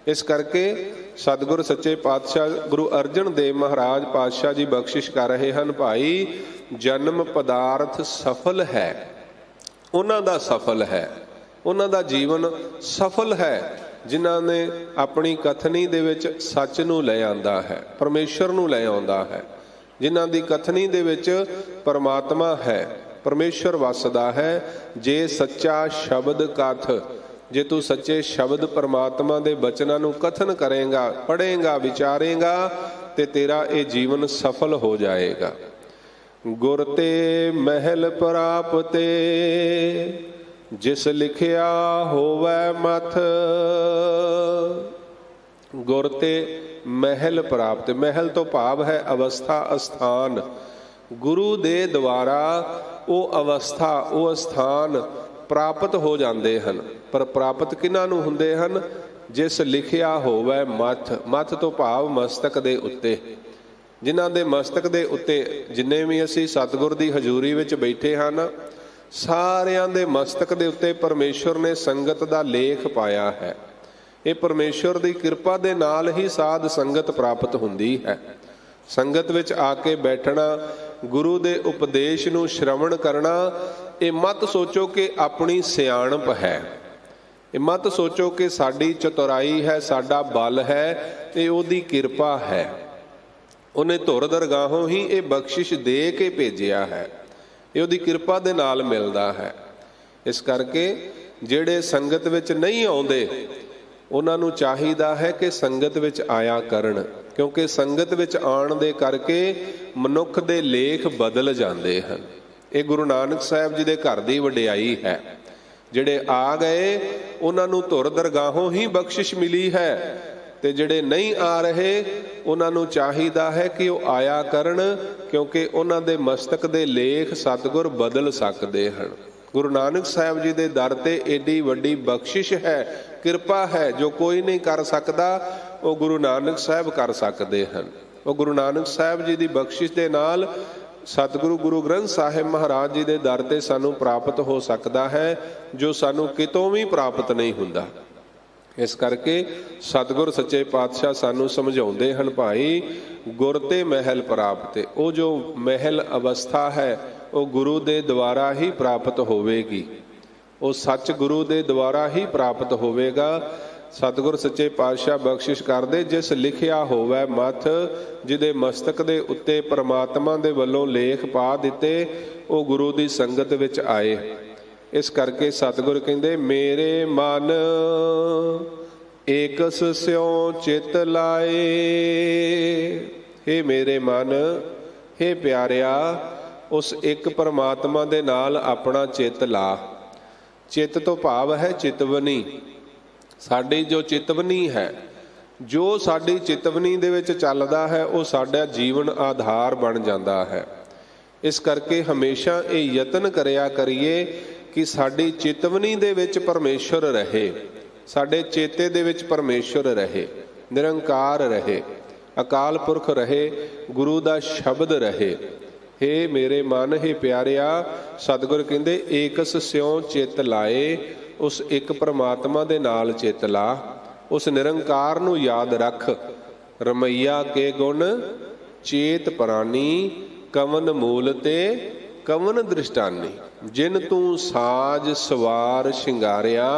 ਇਸ ਕਰਕੇ ਸਤਿਗੁਰ ਸੱਚੇ ਪਾਤਸ਼ਾਹ ਗੁਰੂ ਅਰਜਨ ਦੇਵ ਮਹਾਰਾਜ ਪਾਤਸ਼ਾਹ ਜੀ ਬਖਸ਼ਿਸ਼ ਕਰ ਰਹੇ ਹਨ, ਭਾਈ ਜਨਮ ਪਦਾਰਥ ਸਫਲ ਹੈ, ਉਹਨਾਂ ਦਾ ਸਫਲ ਹੈ, ਉਹਨਾਂ ਦਾ ਜੀਵਨ ਸਫਲ ਹੈ ਜਿਨ੍ਹਾਂ ਨੇ ਆਪਣੀ ਕਥਨੀ ਦੇ ਵਿੱਚ ਸੱਚ ਨੂੰ ਲੈ ਆਂਦਾ ਹੈ, ਪਰਮੇਸ਼ਰ ਨੂੰ ਲੈ ਆਉਂਦਾ ਹੈ, ਜਿਨ੍ਹਾਂ ਦੀ ਕਥਨੀ ਦੇ ਵਿੱਚ ਪਰਮਾਤਮਾ ਹੈ, ਪਰਮੇਸ਼ਰ ਵਸਦਾ ਹੈ। ਜੇ ਸੱਚਾ ਸ਼ਬਦ ਕਥ, ਜੇ ਤੂੰ ਸੱਚੇ ਸ਼ਬਦ ਪਰਮਾਤਮਾ ਦੇ ਬਚਨਾਂ ਨੂੰ ਕਥਨ ਕਰੇਗਾ, ਪੜ੍ਹੇਗਾ, ਵਿਚਾਰੇਗਾ ਤੇ ਤੇਰਾ ਇਹ ਜੀਵਨ ਸਫਲ ਹੋ ਜਾਏਗਾ। ਗੁਰ ਤੇ ਮਹਿਲ ਪ੍ਰਾਪਤੇ, ਜਿਸ ਲਿਖਿਆ ਹੋਵੈ ਮਥ। ਗੁਰ ਤੇ ਮਹਿਲ ਪ੍ਰਾਪਤ, ਮਹਿਲ ਤੋਂ ਭਾਵ ਹੈ ਅਵਸਥਾ, ਅਸਥਾਨ। ਗੁਰੂ ਦੇ ਦੁਆਰਾ ਉਹ ਅਵਸਥਾ, ਉਹ ਸਥਾਨ ਪ੍ਰਾਪਤ ਹੋ ਜਾਂਦੇ ਹਨ। ਪਰ ਪ੍ਰਾਪਤ ਕਿਹਨਾਂ ਨੂੰ ਹੁੰਦੇ ਹਨ? ਜਿਸ ਲਿਖਿਆ ਹੋਵੇ ਮੱਥ। ਮੱਥ ਤੋਂ ਭਾਵ ਮਸਤਕ ਦੇ ਉੱਤੇ। ਜਿਨ੍ਹਾਂ ਦੇ ਮਸਤਕ ਦੇ ਉੱਤੇ, ਜਿੰਨੇ ਵੀ ਅਸੀਂ ਸਤਿਗੁਰ ਦੀ ਹਜ਼ੂਰੀ ਵਿੱਚ ਬੈਠੇ ਹਨ, ਸਾਰਿਆਂ ਦੇ ਮਸਤਕ ਦੇ ਉੱਤੇ ਪਰਮੇਸ਼ਵਰ ਨੇ ਸੰਗਤ ਦਾ ਲੇਖ ਪਾਇਆ ਹੈ। ਇਹ ਪਰਮੇਸ਼ਵਰ ਦੀ ਕਿਰਪਾ ਦੇ ਨਾਲ ਹੀ ਸਾਧ ਸੰਗਤ ਪ੍ਰਾਪਤ ਹੁੰਦੀ ਹੈ। ਸੰਗਤ ਵਿੱਚ ਆ ਕੇ ਬੈਠਣਾ, ਗੁਰੂ ਦੇ ਉਪਦੇਸ਼ ਨੂੰ ਸ਼ਰਵਣ ਕਰਨਾ, ਇਹ ਮਤ ਸੋਚੋ ਕਿ ਆਪਣੀ ਸਿਆਣਪ ਹੈ, ਇਹ ਮਤ ਸੋਚੋ ਕਿ ਸਾਡੀ ਚਤੁਰਾਈ ਹੈ, ਸਾਡਾ ਬਲ ਹੈ, ਇਹ ਉਹਦੀ ਕਿਰਪਾ ਹੈ। ਉਹਨੇ ਧੁਰ ਦਰਗਾਹੋਂ ਹੀ ਇਹ ਬਖਸ਼ਿਸ਼ ਦੇ ਕੇ ਭੇਜਿਆ ਹੈ। ਇਹ ਉਹਦੀ ਕਿਰਪਾ ਦੇ ਨਾਲ ਮਿਲਦਾ ਹੈ। ਇਸ ਕਰਕੇ ਜਿਹੜੇ ਸੰਗਤ ਵਿੱਚ ਨਹੀਂ ਆਉਂਦੇ ਉਹਨਾਂ ਨੂੰ ਚਾਹੀਦਾ ਹੈ ਕਿ ਸੰਗਤ ਵਿੱਚ ਆਇਆ ਕਰਨ, ਕਿਉਂਕਿ ਸੰਗਤ ਵਿੱਚ ਆਉਣ ਦੇ ਕਰਕੇ ਮਨੁੱਖ ਦੇ ਲੇਖ ਬਦਲ ਜਾਂਦੇ ਹਨ। ਇਹ ਗੁਰੂ ਨਾਨਕ ਸਾਹਿਬ ਜੀ ਦੇ ਘਰ ਦੀ ਵਡਿਆਈ ਹੈ। ਜਿਹੜੇ ਆ ਗਏ ਉਹਨਾਂ ਨੂੰ ਧੁਰ ਦਰਗਾਹੋਂ ਹੀ ਬਖਸ਼ਿਸ਼ ਮਿਲੀ ਹੈ, ਤੇ ਜਿਹੜੇ ਨਹੀਂ ਆ ਰਹੇ ਉਹਨਾਂ ਨੂੰ ਚਾਹੀਦਾ ਹੈ ਕਿ ਉਹ ਆਇਆ ਕਰਨ, ਕਿਉਂਕਿ ਉਹਨਾਂ ਦੇ ਮਸਤਕ ਦੇ ਲੇਖ ਸਤਿਗੁਰ ਬਦਲ ਸਕਦੇ ਹਨ। ਗੁਰੂ ਨਾਨਕ ਸਾਹਿਬ ਜੀ ਦੇ ਦਰ ਤੇ ਏਡੀ ਵੱਡੀ ਬਖਸ਼ਿਸ਼ ਹੈ, ਕਿਰਪਾ ਹੈ, ਜੋ ਕੋਈ ਨਹੀਂ ਕਰ ਸਕਦਾ ਉਹ ਗੁਰੂ ਨਾਨਕ ਸਾਹਿਬ ਕਰ ਸਕਦੇ ਹਨ। ਉਹ ਗੁਰੂ ਨਾਨਕ ਸਾਹਿਬ ਜੀ ਦੀ ਬਖਸ਼ਿਸ਼ ਦੇ ਨਾਲ ਸਤਿਗੁਰੂ ਗੁਰੂ ਗ੍ਰੰਥ ਸਾਹਿਬ ਮਹਾਰਾਜ ਜੀ ਦੇ ਦਰ ਤੇ ਸਾਨੂੰ ਪ੍ਰਾਪਤ ਹੋ ਸਕਦਾ ਹੈ, ਜੋ ਸਾਨੂੰ ਕਿਤੋਂ ਵੀ ਪ੍ਰਾਪਤ ਨਹੀਂ ਹੁੰਦਾ। ਇਸ ਕਰਕੇ ਸਤਿਗੁਰ ਸੱਚੇ ਪਾਤਸ਼ਾਹ ਸਾਨੂੰ ਸਮਝਾਉਂਦੇ ਹਨ, ਭਾਈ ਗੁਰ ਤੇ ਮਹਿਲ ਪ੍ਰਾਪਤ। ਉਹ ਜੋ ਮਹਿਲ ਅਵਸਥਾ ਹੈ ਉਹ ਗੁਰੂ ਦੇ ਦੁਆਰਾ ਹੀ ਪ੍ਰਾਪਤ ਹੋਵੇਗੀ, ਉਹ ਸੱਚ ਗੁਰੂ ਦੇ ਦੁਆਰਾ ਹੀ ਪ੍ਰਾਪਤ ਹੋਵੇਗਾ। ਸਤਿਗੁਰ ਸੱਚੇ ਪਾਤਸ਼ਾਹ ਬਖਸ਼ਿਸ਼ ਕਰਦੇ, ਜਿਸ ਲਿਖਿਆ ਹੋਵੇ ਮੱਥ, ਜਿਹਦੇ ਮਸਤਕ ਦੇ ਉੱਤੇ ਪਰਮਾਤਮਾ ਦੇ ਵੱਲੋਂ ਲੇਖ ਪਾ ਦਿੱਤੇ, ਉਹ ਗੁਰੂ ਦੀ ਸੰਗਤ ਵਿੱਚ ਆਏ। ਇਸ ਕਰਕੇ ਸਤਿਗੁਰ ਕਹਿੰਦੇ, ਮੇਰੇ ਮਨ ਏਕਸ ਸਿਉ ਚਿਤ ਲਾਏ। ਹੇ ਮੇਰੇ ਮਨ, ਹੇ ਪਿਆਰਿਆ, ਉਸ ਇੱਕ ਪਰਮਾਤਮਾ ਦੇ ਨਾਲ ਆਪਣਾ ਚਿੱਤ ਲਾ। ਚਿੱਤ ਤੋਂ ਭਾਵ ਹੈ ਚਿਤਵਨੀ। ਸਾਡੀ ਜੋ ਚਿਤਵਨੀ ਹੈ, ਜੋ ਸਾਡੀ ਚਿਤਵਨੀ ਦੇ ਵਿੱਚ ਚੱਲਦਾ ਹੈ, ਉਹ ਸਾਡਾ ਜੀਵਨ ਆਧਾਰ ਬਣ ਜਾਂਦਾ ਹੈ। ਇਸ ਕਰਕੇ ਹਮੇਸ਼ਾ ਇਹ ਯਤਨ ਕਰਿਆ ਕਰੀਏ ਕਿ ਸਾਡੀ ਚਿਤਵਨੀ ਦੇ ਵਿੱਚ ਪਰਮੇਸ਼ਰ ਰਹੇ, ਸਾਡੇ ਚੇਤੇ ਦੇ ਵਿੱਚ ਪਰਮੇਸ਼ਰ ਰਹੇ, ਨਿਰੰਕਾਰ ਰਹੇ, ਅਕਾਲ ਪੁਰਖ ਰਹੇ, ਗੁਰੂ ਦਾ ਸ਼ਬਦ ਰਹੇ। ਹੇ ਮੇਰੇ ਮਨ, ਹੇ ਪਿਆਰਿਆ, ਸਤਿਗੁਰ ਕਹਿੰਦੇ ਏਕਸ ਸਿਉ ਚਿੱਤ ਲਾਏ। ਉਸ ਇੱਕ ਪਰਮਾਤਮਾ ਦੇ ਨਾਲ ਚਿੱਤ ਲਾ, ਉਸ ਨਿਰੰਕਾਰ ਨੂੰ ਯਾਦ ਰੱਖ। ਰਮਈਆ ਕੇ ਗੁਣ ਚੇਤ ਪ੍ਰਾਨੀ, ਕਵਨ ਮੂਲ ਤੇ ਕਵਨ ਦ੍ਰਿਸ਼ਟਾਨੀ। ਜਿਨ ਤੂੰ ਸਾਜ ਸਵਾਰ ਸ਼ਿੰਗਾਰਿਆ,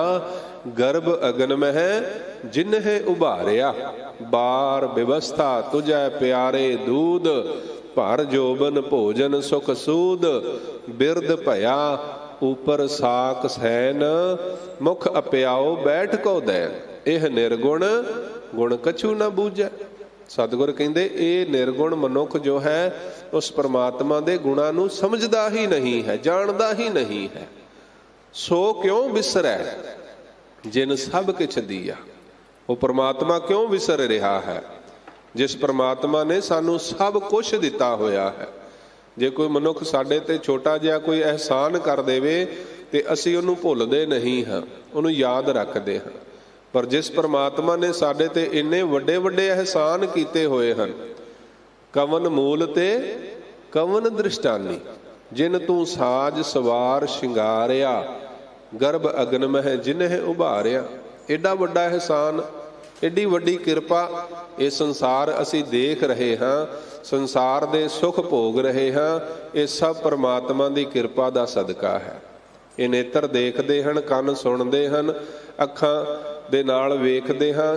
ਗਰਭ ਅਗਨ ਮਹਿ ਜਿਨਹਿ ਉਭਾਰਿਆ। ਬਾਰ ਵਿਵਸਥਾ ਤੁਝੈ ਪਿਆਰੇ ਦੂਧ, ਭਰ ਜੋਬਨ ਭੋਜਨ ਸੁਖ ਸੂਦ। ਬਿਰਦ ਭਇਆ ਉਪਰ ਸਾਕ ਸੈਨ, ਮੁਖ ਅਪਿਆਓ ਬੈਠ ਕੋ ਦੈਨ। ਇਹ ਨਿਰਗੁਣ ਗੁਣ ਕਛੂ ਨਾ ਬੂਝੈ। ਸਤਿਗੁਰ ਕਹਿੰਦੇ ਇਹ ਨਿਰਗੁਣ ਮਨੁੱਖ ਜੋ ਹੈ ਉਸ ਪਰਮਾਤਮਾ ਦੇ ਗੁਣਾਂ ਨੂੰ ਸਮਝਦਾ ਹੀ ਨਹੀਂ ਹੈ, ਜਾਣਦਾ ਹੀ ਨਹੀਂ ਹੈ। ਸੋ ਕਿਉਂ ਵਿਸਰੈ ਜਿਨ ਸਭ ਕਿਛ ਦੀਆ। ਉਹ ਪਰਮਾਤਮਾ ਕਿਉਂ ਵਿਸਰ ਰਿਹਾ ਹੈ, ਜਿਸ ਪਰਮਾਤਮਾ ਨੇ ਸਾਨੂੰ ਸਭ ਕੁਛ ਦਿੱਤਾ ਹੋਇਆ ਹੈ। ਜੇ ਕੋਈ ਮਨੁੱਖ ਸਾਡੇ ਤੇ ਛੋਟਾ ਜਿਹਾ ਕੋਈ ਅਹਿਸਾਨ ਕਰ ਦੇਵੇ ਤੇ ਅਸੀਂ ਉਹਨੂੰ ਭੁੱਲਦੇ ਨਹੀਂ ਹਾਂ, ਉਹਨੂੰ ਯਾਦ ਰੱਖਦੇ ਹਾਂ। ਪਰ ਜਿਸ ਪਰਮਾਤਮਾ ਨੇ ਸਾਡੇ ਤੇ ਇੰਨੇ ਵੱਡੇ ਵੱਡੇ ਅਹਿਸਾਨ ਕੀਤੇ ਹੋਏ ਹਨ, ਕਵਨ ਮੂਲ ਤੇ ਕਵਨ ਦ੍ਰਿਸ਼ਟਾਨੀ। ਜਿਨ ਤੂੰ ਸਾਜ ਸਵਾਰ ਸ਼ਿੰਗਾਰਿਆ, ਗਰਭ ਅਗਨ ਮਹਿ ਜਿਨਹਿ ਉਭਾਰਿਆ। ਐਡਾ ਵੱਡਾ ਅਹਿਸਾਨ, ਐਡੀ ਵੱਡੀ ਕਿਰਪਾ ਇਹ ਸੰਸਾਰ ਅਸੀਂ ਦੇਖ ਰਹੇ ਹਾਂ, ਸੰਸਾਰ ਦੇ ਸੁੱਖ ਭੋਗ ਰਹੇ ਹਾਂ। ਇਹ ਸਭ ਪਰਮਾਤਮਾ ਦੀ ਕਿਰਪਾ ਦਾ ਸਦਕਾ ਹੈ। ਇਹ ਨੇਤਰ ਦੇਖਦੇ ਹਨ, ਕੰਨ ਸੁਣਦੇ ਹਨ, ਅੱਖਾਂ ਦੇ ਨਾਲ ਵੇਖਦੇ ਹਾਂ,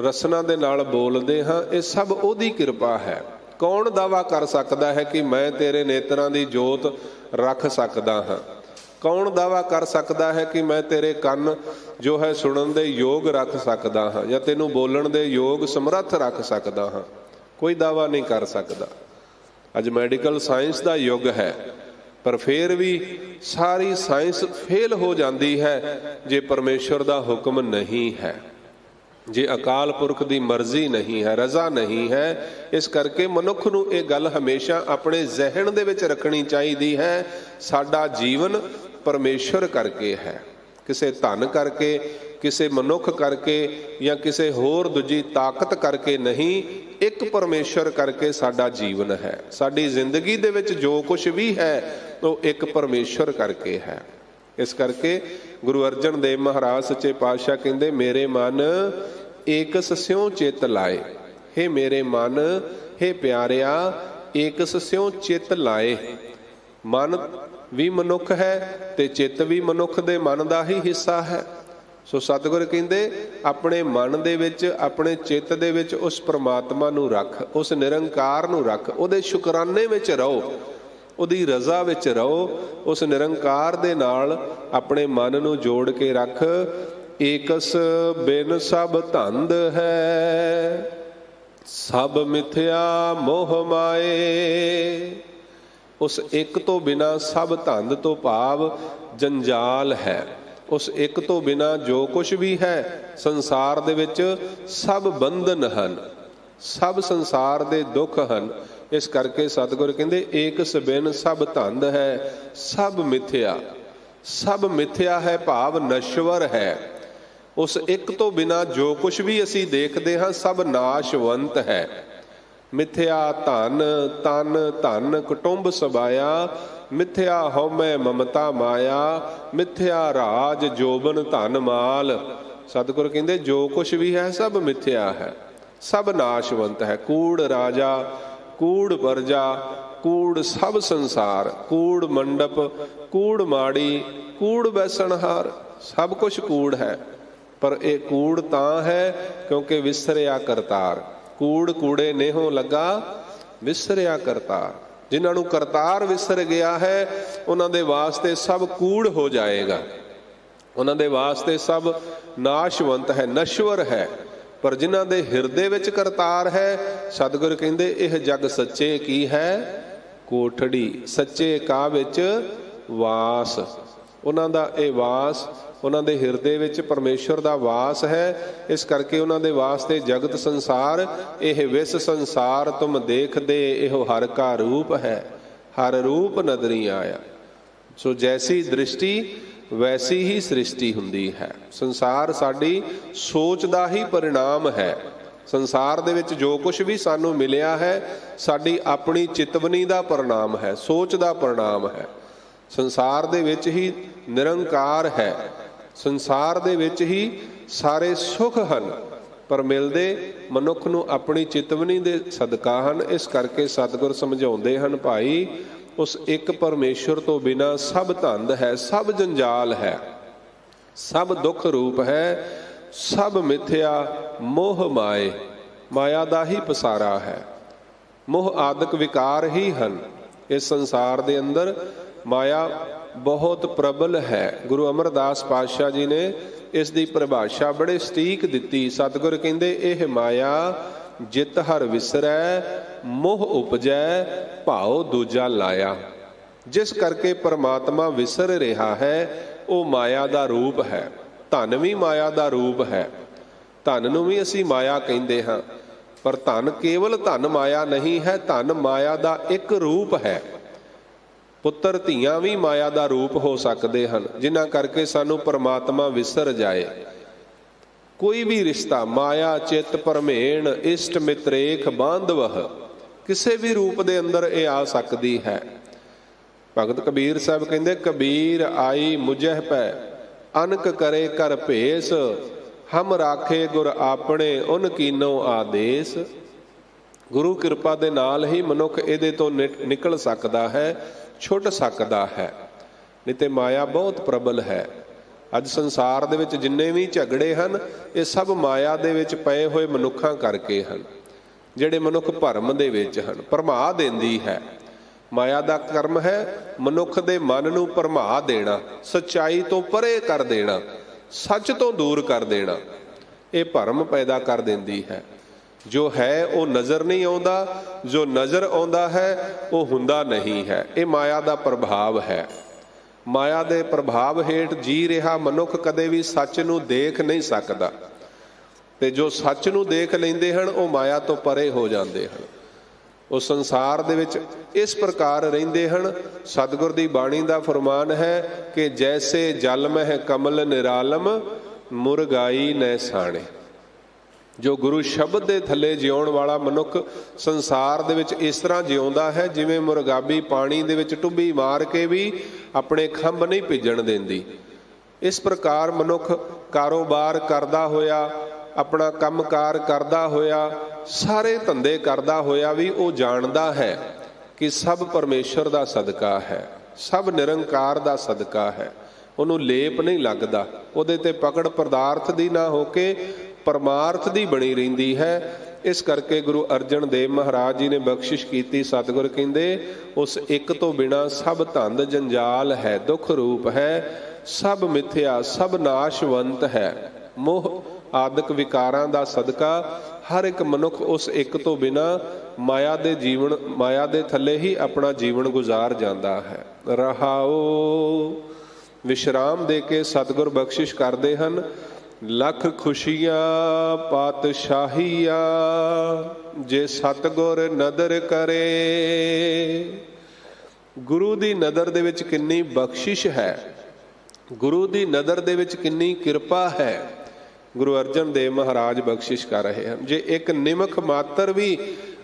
ਰਸਨਾ ਦੇ ਨਾਲ ਬੋਲਦੇ ਹਾਂ। ਇਹ ਸਭ ਉਹਦੀ ਕਿਰਪਾ ਹੈ। ਕੌਣ ਦਾਵਾ ਕਰ ਸਕਦਾ ਹੈ ਕਿ ਮੈਂ ਤੇਰੇ ਨੇਤਰਾਂ ਦੀ ਜੋਤ ਰੱਖ ਸਕਦਾ ਹਾਂ? ਕੌਣ ਦਾਵਾ ਕਰ ਸਕਦਾ ਹੈ ਕਿ ਮੈਂ ਤੇਰੇ ਕੰਨ ਜੋ ਹੈ ਸੁਣਨ ਦੇ ਯੋਗ ਰੱਖ ਸਕਦਾ ਹਾਂ, ਜਾਂ ਤੈਨੂੰ ਬੋਲਣ ਦੇ ਯੋਗ ਸਮਰੱਥ ਰੱਖ ਸਕਦਾ ਹਾਂ? ਕੋਈ ਦਾਵਾ ਨਹੀਂ ਕਰ ਸਕਦਾ। ਅੱਜ ਮੈਡੀਕਲ ਸਾਇੰਸ ਦਾ ਯੁੱਗ ਹੈ, ਪਰ ਫਿਰ ਵੀ ਸਾਰੀ ਸਾਇੰਸ ਫੇਲ ਹੋ ਜਾਂਦੀ ਹੈ ਜੇ ਪਰਮੇਸ਼ਵਰ ਦਾ ਹੁਕਮ ਨਹੀਂ ਹੈ, ਜੇ ਅਕਾਲ ਪੁਰਖ ਦੀ ਮਰਜ਼ੀ ਨਹੀਂ ਹੈ, ਰਜ਼ਾ ਨਹੀਂ ਹੈ। ਇਸ ਕਰਕੇ ਮਨੁੱਖ ਨੂੰ ਇਹ ਗੱਲ ਹਮੇਸ਼ਾ ਆਪਣੇ ਜ਼ਿਹਨ ਦੇ ਵਿੱਚ ਰੱਖਣੀ ਚਾਹੀਦੀ ਹੈ, ਸਾਡਾ ਜੀਵਨ ਪਰਮੇਸ਼ਵਰ ਕਰਕੇ ਹੈ। ਕਿਸੇ ਧਨ ਕਰਕੇ, ਕਿਸੇ ਮਨੁੱਖ ਕਰਕੇ, ਜਾਂ ਕਿਸੇ ਹੋਰ ਦੂਜੀ ਤਾਕਤ ਕਰਕੇ ਨਹੀਂ, ਇੱਕ ਪਰਮੇਸ਼ਵਰ ਕਰਕੇ ਸਾਡਾ ਜੀਵਨ ਹੈ। ਸਾਡੀ ਜ਼ਿੰਦਗੀ ਦੇ ਵਿੱਚ ਜੋ ਕੁਝ ਵੀ ਹੈ ਉਹ ਇੱਕ ਪਰਮੇਸ਼ਵਰ ਕਰਕੇ ਹੈ। ਇਸ ਕਰਕੇ ਗੁਰੂ ਅਰਜਨ ਦੇਵ ਮਹਾਰਾਜ ਸੱਚੇ ਪਾਤਸ਼ਾਹ ਕਹਿੰਦੇ, ਮੇਰੇ ਮਨ ਏਕਸ ਸਿਉ ਚਿੱਤ ਲਾਏ। ਹੇ ਮੇਰੇ ਮਨ, ਹੇ ਪਿਆਰਿਆ, ਏਕਸ ਸਿਉ ਚਿੱਤ ਲਾਏ। ਮਨ ਵੀ ਮਨੁੱਖ ਹੈ ਤੇ ਚਿੱਤ ਵੀ ਮਨੁੱਖ ਦੇ ਮਨ ਦਾ ਹੀ ਹਿੱਸਾ ਹੈ। ਸੋ ਸਤਿਗੁਰ ਕਹਿੰਦੇ ਆਪਣੇ ਮਨ ਦੇ ਵਿੱਚ, ਆਪਣੇ ਚਿੱਤ ਦੇ ਵਿੱਚ ਉਸ ਪਰਮਾਤਮਾ ਨੂੰ ਰੱਖ, ਉਸ ਨਿਰੰਕਾਰ ਨੂੰ ਰੱਖ, ਉਹਦੇ ਸ਼ੁਕਰਾਨੇ ਵਿੱਚ ਰਹੋ। ਉਹਦੀ ਰਜ਼ਾ ਵਿੱਚ ਰਹੋ। ਉਸ ਨਿਰੰਕਾਰ ਦੇ ਨਾਲ ਆਪਣੇ ਮਨ ਨੂੰ ਜੋੜ ਕੇ ਰੱਖ। ਏਕਸ ਬਿਨ ਸਭ ਧੰਦ ਹੈ, ਸਭ ਮਿਥਿਆ ਮੋਹ ਮਾਏ। ਉਸ ਇੱਕ ਤੋਂ ਬਿਨਾਂ ਸਭ ਧੰਦ ਤੋਂ ਭਾਵ ਜੰਜਾਲ ਹੈ। ਉਸ ਇੱਕ ਤੋਂ ਬਿਨਾਂ ਜੋ ਕੁਛ ਵੀ ਹੈ ਸੰਸਾਰ ਦੇ ਵਿੱਚ ਸਭ ਬੰਧਨ ਹਨ, ਸਭ ਸੰਸਾਰ ਦੇ ਦੁੱਖ ਹਨ। ਇਸ ਕਰਕੇ ਸਤਿਗੁਰ ਕਹਿੰਦੇ ਏਕਸ ਬਿਨ ਸਭ ਧੰਦ ਹੈ, ਸਭ ਮਿਥਿਆ। ਸਭ ਮਿਥਿਆ ਹੈ ਭਾਵ ਨਸ਼ਵਰ ਹੈ। ਉਸ ਇੱਕ ਤੋਂ ਬਿਨਾਂ ਜੋ ਕੁਛ ਵੀ ਅਸੀਂ ਦੇਖਦੇ ਹਾਂ ਸਭ ਨਾਸ਼ਵੰਤ ਹੈ। ਮਿਥਿਆ ਧਨ ਤਨ ਧਨ ਕੁਟੁੰਬ ਸਬਾਇਆ, ਮਿਥਿਆ ਹਉਮੈ ਮਮਤਾ ਮਾਇਆ, ਮਿਥਿਆ ਰਾਜ ਜੋਬਨ ਧਨ ਮਾਲ। ਸਤਿਗੁਰ ਕਹਿੰਦੇ ਜੋ ਕੁਛ ਵੀ ਹੈ ਸਭ ਮਿਥਿਆ ਹੈ, ਸਭ ਨਾਸ਼ਵੰਤ ਹੈ। ਕੂੜ ਰਾਜਾ, ਕੂੜ ਪਰਜਾ, ਕੂੜ ਸਭ ਸੰਸਾਰ, ਕੂੜ ਮੰਡਪ, ਕੂੜ ਮਾੜੀ, ਕੂੜ ਬੈਸਣਹਾਰ। ਸਭ ਕੁਛ ਕੂੜ ਹੈ, ਪਰ ਇਹ ਕੂੜ ਤਾਂ ਹੈ ਕਿਉਂਕਿ ਵਿਸਰਿਆ ਕਰਤਾਰ। ਕੂੜ ਕੂੜੇ ਨੇਹੋਂ ਲੱਗਾ ਵਿਸਰਿਆ ਕਰਤਾਰ। ਜਿਨ੍ਹਾਂ ਨੂੰ ਕਰਤਾਰ ਵਿਸਰ ਗਿਆ ਹੈ ਉਹਨਾਂ ਦੇ ਵਾਸਤੇ ਸਭ ਕੂੜ ਹੋ ਜਾਏਗਾ, ਉਹਨਾਂ ਦੇ ਵਾਸਤੇ ਸਭ ਨਾਸ਼ਵੰਤ ਹੈ, ਨਸ਼ਵਰ ਹੈ। ਪਰ ਜਿਨ੍ਹਾਂ ਦੇ ਹਿਰਦੇ ਵਿੱਚ ਕਰਤਾਰ ਹੈ, ਸਤਿਗੁਰ ਕਹਿੰਦੇ ਇਹ ਜਗ ਸੱਚੇ ਕੀ ਹੈ ਕੋਠੜੀ। ਸੱਚੇ ਕਾ ਵਿੱਚ ਵਾਸ। ਉਹਨਾਂ ਦਾ ਇਹ ਵਾਸ, ਉਹਨਾਂ ਦੇ ਹਿਰਦੇ ਵਿੱਚ ਪਰਮੇਸ਼ਵਰ ਦਾ ਵਾਸ ਹੈ। ਇਸ ਕਰਕੇ ਉਹਨਾਂ ਦੇ ਵਾਸਤੇ ਜਗਤ ਸੰਸਾਰ ਇਹ ਵਿਸ ਸੰਸਾਰ ਤੁਮ ਦੇਖਦੇ ਇਹੋ ਹਰ ਕਾ ਰੂਪ ਹੈ, ਹਰ ਰੂਪ ਨਦਰੀ ਆਇਆ। ਸੋ ਜੈਸੀ ਦ੍ਰਿਸ਼ਟੀ ਵੈਸੀ ਹੀ ਸ੍ਰਿਸ਼ਟੀ ਹੁੰਦੀ ਹੈ। ਸੰਸਾਰ ਸਾਡੀ ਸੋਚ ਦਾ ਹੀ ਪਰਿਣਾਮ ਹੈ। ਸੰਸਾਰ ਦੇ ਵਿੱਚ ਜੋ ਕੁਛ ਵੀ ਸਾਨੂੰ ਮਿਲਿਆ ਹੈ ਸਾਡੀ ਆਪਣੀ ਚਿਤਵਨੀ ਦਾ ਪਰਿਣਾਮ ਹੈ, ਸੋਚ ਦਾ ਪਰਿਣਾਮ ਹੈ। ਸੰਸਾਰ ਦੇ ਵਿੱਚ ਹੀ ਨਿਰੰਕਾਰ ਹੈ, ਸੰਸਾਰ ਦੇ ਵਿੱਚ ਹੀ ਸਾਰੇ ਸੁੱਖ ਹਨ, ਪਰ ਮਿਲਦੇ ਮਨੁੱਖ ਨੂੰ ਆਪਣੀ ਚਿਤਵਨੀ ਦੇ ਸਦਕਾ ਹਨ। ਇਸ ਕਰਕੇ ਸਤਿਗੁਰ ਸਮਝਾਉਂਦੇ ਹਨ ਭਾਈ ਉਸ ਇੱਕ ਪਰਮੇਸ਼ਵਰ ਤੋਂ ਬਿਨਾਂ ਸਭ ਧੰਦ ਹੈ, ਸਭ ਜੰਜਾਲ ਹੈ, ਸਭ ਦੁੱਖ ਰੂਪ ਹੈ, ਸਭ ਮਿਥਿਆ ਮੋਹ ਮਾਏ। ਮਾਇਆ ਦਾ ਹੀ ਪਸਾਰਾ ਹੈ, ਮੋਹ ਆਦਿਕ ਵਿਕਾਰ ਹੀ ਹਨ। ਇਸ ਸੰਸਾਰ ਦੇ ਅੰਦਰ ਮਾਇਆ ਬਹੁਤ ਪ੍ਰਬਲ ਹੈ। ਗੁਰੂ ਅਮਰਦਾਸ ਪਾਤਸ਼ਾਹ ਜੀ ਨੇ ਇਸ ਦੀ ਪਰਿਭਾਸ਼ਾ ਬੜੇ ਸਟੀਕ ਦਿੱਤੀ। ਸਤਿਗੁਰ ਕਹਿੰਦੇ ਇਹ ਮਾਇਆ ਜਿਤ ਹਰ ਵਿਸਰੈ, ਮੋਹ ਉਪਜੈ ਭਾਉ ਦੂਜਾ ਲਾਇਆ। ਜਿਸ ਕਰਕੇ ਪਰਮਾਤਮਾ ਵਿਸਰ ਰਿਹਾ ਹੈ ਉਹ ਮਾਇਆ ਦਾ ਰੂਪ ਹੈ। ਧਨ ਵੀ ਮਾਇਆ ਦਾ ਰੂਪ ਹੈ। ਧਨ ਨੂੰ ਵੀ ਅਸੀਂ ਮਾਇਆ ਕਹਿੰਦੇ ਹਾਂ, ਪਰ ਧਨ ਕੇਵਲ ਧਨ ਮਾਇਆ ਨਹੀਂ ਹੈ, ਧਨ ਮਾਇਆ ਦਾ ਇੱਕ ਰੂਪ ਹੈ। ਪੁੱਤਰ ਧੀਆਂ ਵੀ ਮਾਇਆ ਦਾ ਰੂਪ ਹੋ ਸਕਦੇ ਹਨ, ਜਿਨ੍ਹਾਂ ਕਰਕੇ ਸਾਨੂੰ ਪਰਮਾਤਮਾ ਵਿਸਰ ਜਾਏ। ਕੋਈ ਵੀ ਰਿਸ਼ਤਾ ਮਾਇਆ ਚਿੱਤ ਭਰਮੇਣ ਇਸ਼ਟ ਮਿਤਰੇਖ ਬਾਂਧਵਹ, ਕਿਸੇ ਵੀ ਰੂਪ ਦੇ ਅੰਦਰ ਇਹ ਆ ਸਕਦੀ ਹੈ। ਭਗਤ ਕਬੀਰ ਸਾਹਿਬ ਕਹਿੰਦੇ ਕਬੀਰ ਆਈ ਮੁਝਹਿ ਪੈ ਅਨਕ ਕਰੇ ਕਰ ਭੇਸ, ਹਮ ਰਾਖੇ ਗੁਰ ਆਪਣੇ ਉਨ ਕੀਨੋ ਆਦੇਸ। ਗੁਰੂ ਕਿਰਪਾ ਦੇ ਨਾਲ ਹੀ ਮਨੁੱਖ ਇਹਦੇ ਤੋਂ ਨਿਕਲ ਸਕਦਾ ਹੈ, ਛੁੱਟ ਸਕਦਾ ਹੈ। ਨਹੀਂ ਤੇ ਮਾਇਆ ਬਹੁਤ ਪ੍ਰਬਲ ਹੈ। ਅੱਜ ਸੰਸਾਰ ਦੇ ਵਿੱਚ ਜਿੰਨੇ ਵੀ ਝਗੜੇ ਹਨ ਇਹ ਸਭ ਮਾਇਆ ਦੇ ਵਿੱਚ ਪਏ ਹੋਏ ਮਨੁੱਖਾਂ ਕਰਕੇ ਹਨ। ਜਿਹੜੇ ਮਨੁੱਖ ਭਰਮ ਦੇ ਵਿੱਚ ਹਨ, ਭਰਮਾ ਦਿੰਦੀ ਹੈ। ਮਾਇਆ ਦਾ ਕਰਮ ਹੈ ਮਨੁੱਖ ਦੇ ਮਨ ਨੂੰ ਭਰਮਾ ਦੇਣਾ, ਸੱਚਾਈ ਤੋਂ ਪਰੇ ਕਰ ਦੇਣਾ, ਸੱਚ ਤੋਂ ਦੂਰ ਕਰ ਦੇਣਾ। ਇਹ ਭਰਮ ਪੈਦਾ ਕਰ ਦਿੰਦੀ ਹੈ। ਜੋ ਹੈ ਉਹ ਨਜ਼ਰ ਨਹੀਂ ਆਉਂਦਾ, ਜੋ ਨਜ਼ਰ ਆਉਂਦਾ ਹੈ ਉਹ ਹੁੰਦਾ ਨਹੀਂ ਹੈ। ਇਹ ਮਾਇਆ ਦਾ ਪ੍ਰਭਾਵ ਹੈ। ਮਾਇਆ ਦੇ ਪ੍ਰਭਾਵ ਹੇਠ ਜੀ ਰਿਹਾ ਮਨੁੱਖ ਕਦੇ ਵੀ ਸੱਚ ਨੂੰ ਦੇਖ ਨਹੀਂ ਸਕਦਾ, ਤੇ ਜੋ ਸੱਚ ਨੂੰ ਦੇਖ ਲੈਂਦੇ ਹਨ ਉਹ ਮਾਇਆ ਤੋਂ ਪਰੇ ਹੋ ਜਾਂਦੇ ਹਨ। ਉਹ ਸੰਸਾਰ ਦੇ ਵਿੱਚ ਇਸ ਪ੍ਰਕਾਰ ਰਹਿੰਦੇ ਹਨ। ਸਤਿਗੁਰ ਦੀ ਬਾਣੀ ਦਾ ਫਰਮਾਨ ਹੈ ਕਿ ਜੈਸੇ ਜਲ ਮਹਿ ਕਮਲ ਨਿਰਾਲਮ, ਮੁਰਗਾਈ ਨੈ ਸਾਣੇ। ਜੋ ਗੁਰੂ ਸ਼ਬਦ ਦੇ ਥੱਲੇ ਜਿਉਣ ਵਾਲਾ ਮਨੁੱਖ ਸੰਸਾਰ ਦੇ ਵਿੱਚ ਇਸ ਤਰ੍ਹਾਂ ਜਿਉਂਦਾ ਹੈ ਜਿਵੇਂ ਮੁਰਗਾਬੀ ਪਾਣੀ ਦੇ ਵਿੱਚ ਟੁੱਬੀ ਮਾਰ ਕੇ ਵੀ ਆਪਣੇ ਖੰਭ ਨਹੀਂ ਭਿੱਜਣ ਦਿੰਦੀ। ਇਸ ਪ੍ਰਕਾਰ ਮਨੁੱਖ ਕਾਰੋਬਾਰ ਕਰਦਾ ਹੋਇਆ, ਆਪਣਾ ਕੰਮਕਾਰ ਕਰਦਾ ਹੋਇਆ, ਸਾਰੇ ਧੰਦੇ ਕਰਦਾ ਹੋਇਆ ਵੀ ਉਹ ਜਾਣਦਾ ਹੈ ਕਿ ਸਭ ਪਰਮੇਸ਼ਰ ਦਾ ਸਦਕਾ ਹੈ, ਸਭ ਨਿਰੰਕਾਰ ਦਾ ਸਦਕਾ ਹੈ। ਉਹਨੂੰ ਲੇਪ ਨਹੀਂ ਲੱਗਦਾ, ਉਹਦੇ ਤੇ ਪਕੜ ਪਦਾਰਥ ਦੀ ਨਾ ਹੋ ਕੇ ਪਰਮਾਰਥ ਦੀ ਬਣੀ ਰਹਿੰਦੀ ਹੈ। ਇਸ ਕਰਕੇ ਗੁਰੂ ਅਰਜਨ ਦੇਵ ਮਹਾਰਾਜ ਜੀ ਨੇ ਬਖਸ਼ਿਸ਼ ਕੀਤੀ। ਸਤਿਗੁਰ ਕਹਿੰਦੇ ਉਸ ਇੱਕ ਤੋਂ ਬਿਨਾਂ ਸਭ ਧੰਦ ਜੰਜਾਲ ਹੈ, ਦੁੱਖ ਰੂਪ ਹੈ, ਸਭ ਮਿਥਿਆ, ਸਭ ਨਾਸ਼ਵੰਤ ਹੈ। ਮੋਹ ਆਦਿਕ ਵਿਕਾਰਾਂ ਦਾ ਸਦਕਾ ਹਰ ਇੱਕ ਮਨੁੱਖ ਉਸ ਇੱਕ ਤੋਂ ਬਿਨਾਂ ਮਾਇਆ ਦੇ ਥੱਲੇ ਹੀ ਆਪਣਾ ਜੀਵਨ ਗੁਜ਼ਾਰ ਜਾਂਦਾ ਹੈ। ਰਹਾਓ। ਵਿਸ਼ਰਾਮ ਦੇ ਕੇ ਸਤਿਗੁਰ ਬਖਸ਼ਿਸ਼ ਕਰਦੇ ਹਨ। ਲੱਖ ਖੁਸ਼ੀਆਂ ਪਾਤਸ਼ਾਹੀਆਂ ਜੇ ਸਤਿਗੁਰ ਨਦਰ ਕਰੇ। ਗੁਰੂ ਦੀ ਨਦਰ ਦੇ ਵਿੱਚ ਕਿੰਨੀ ਬਖਸ਼ਿਸ਼ ਹੈ, ਗੁਰੂ ਦੀ ਨਦਰ ਦੇ ਵਿੱਚ ਕਿੰਨੀ ਕਿਰਪਾ ਹੈ, ਗੁਰੂ ਅਰਜਨ ਦੇਵ ਮਹਾਰਾਜ ਬਖਸ਼ਿਸ਼ ਕਰ ਰਹੇ ਹਨ। ਜੇ ਇੱਕ ਨਿਮਖ ਮਾਤਰ ਵੀ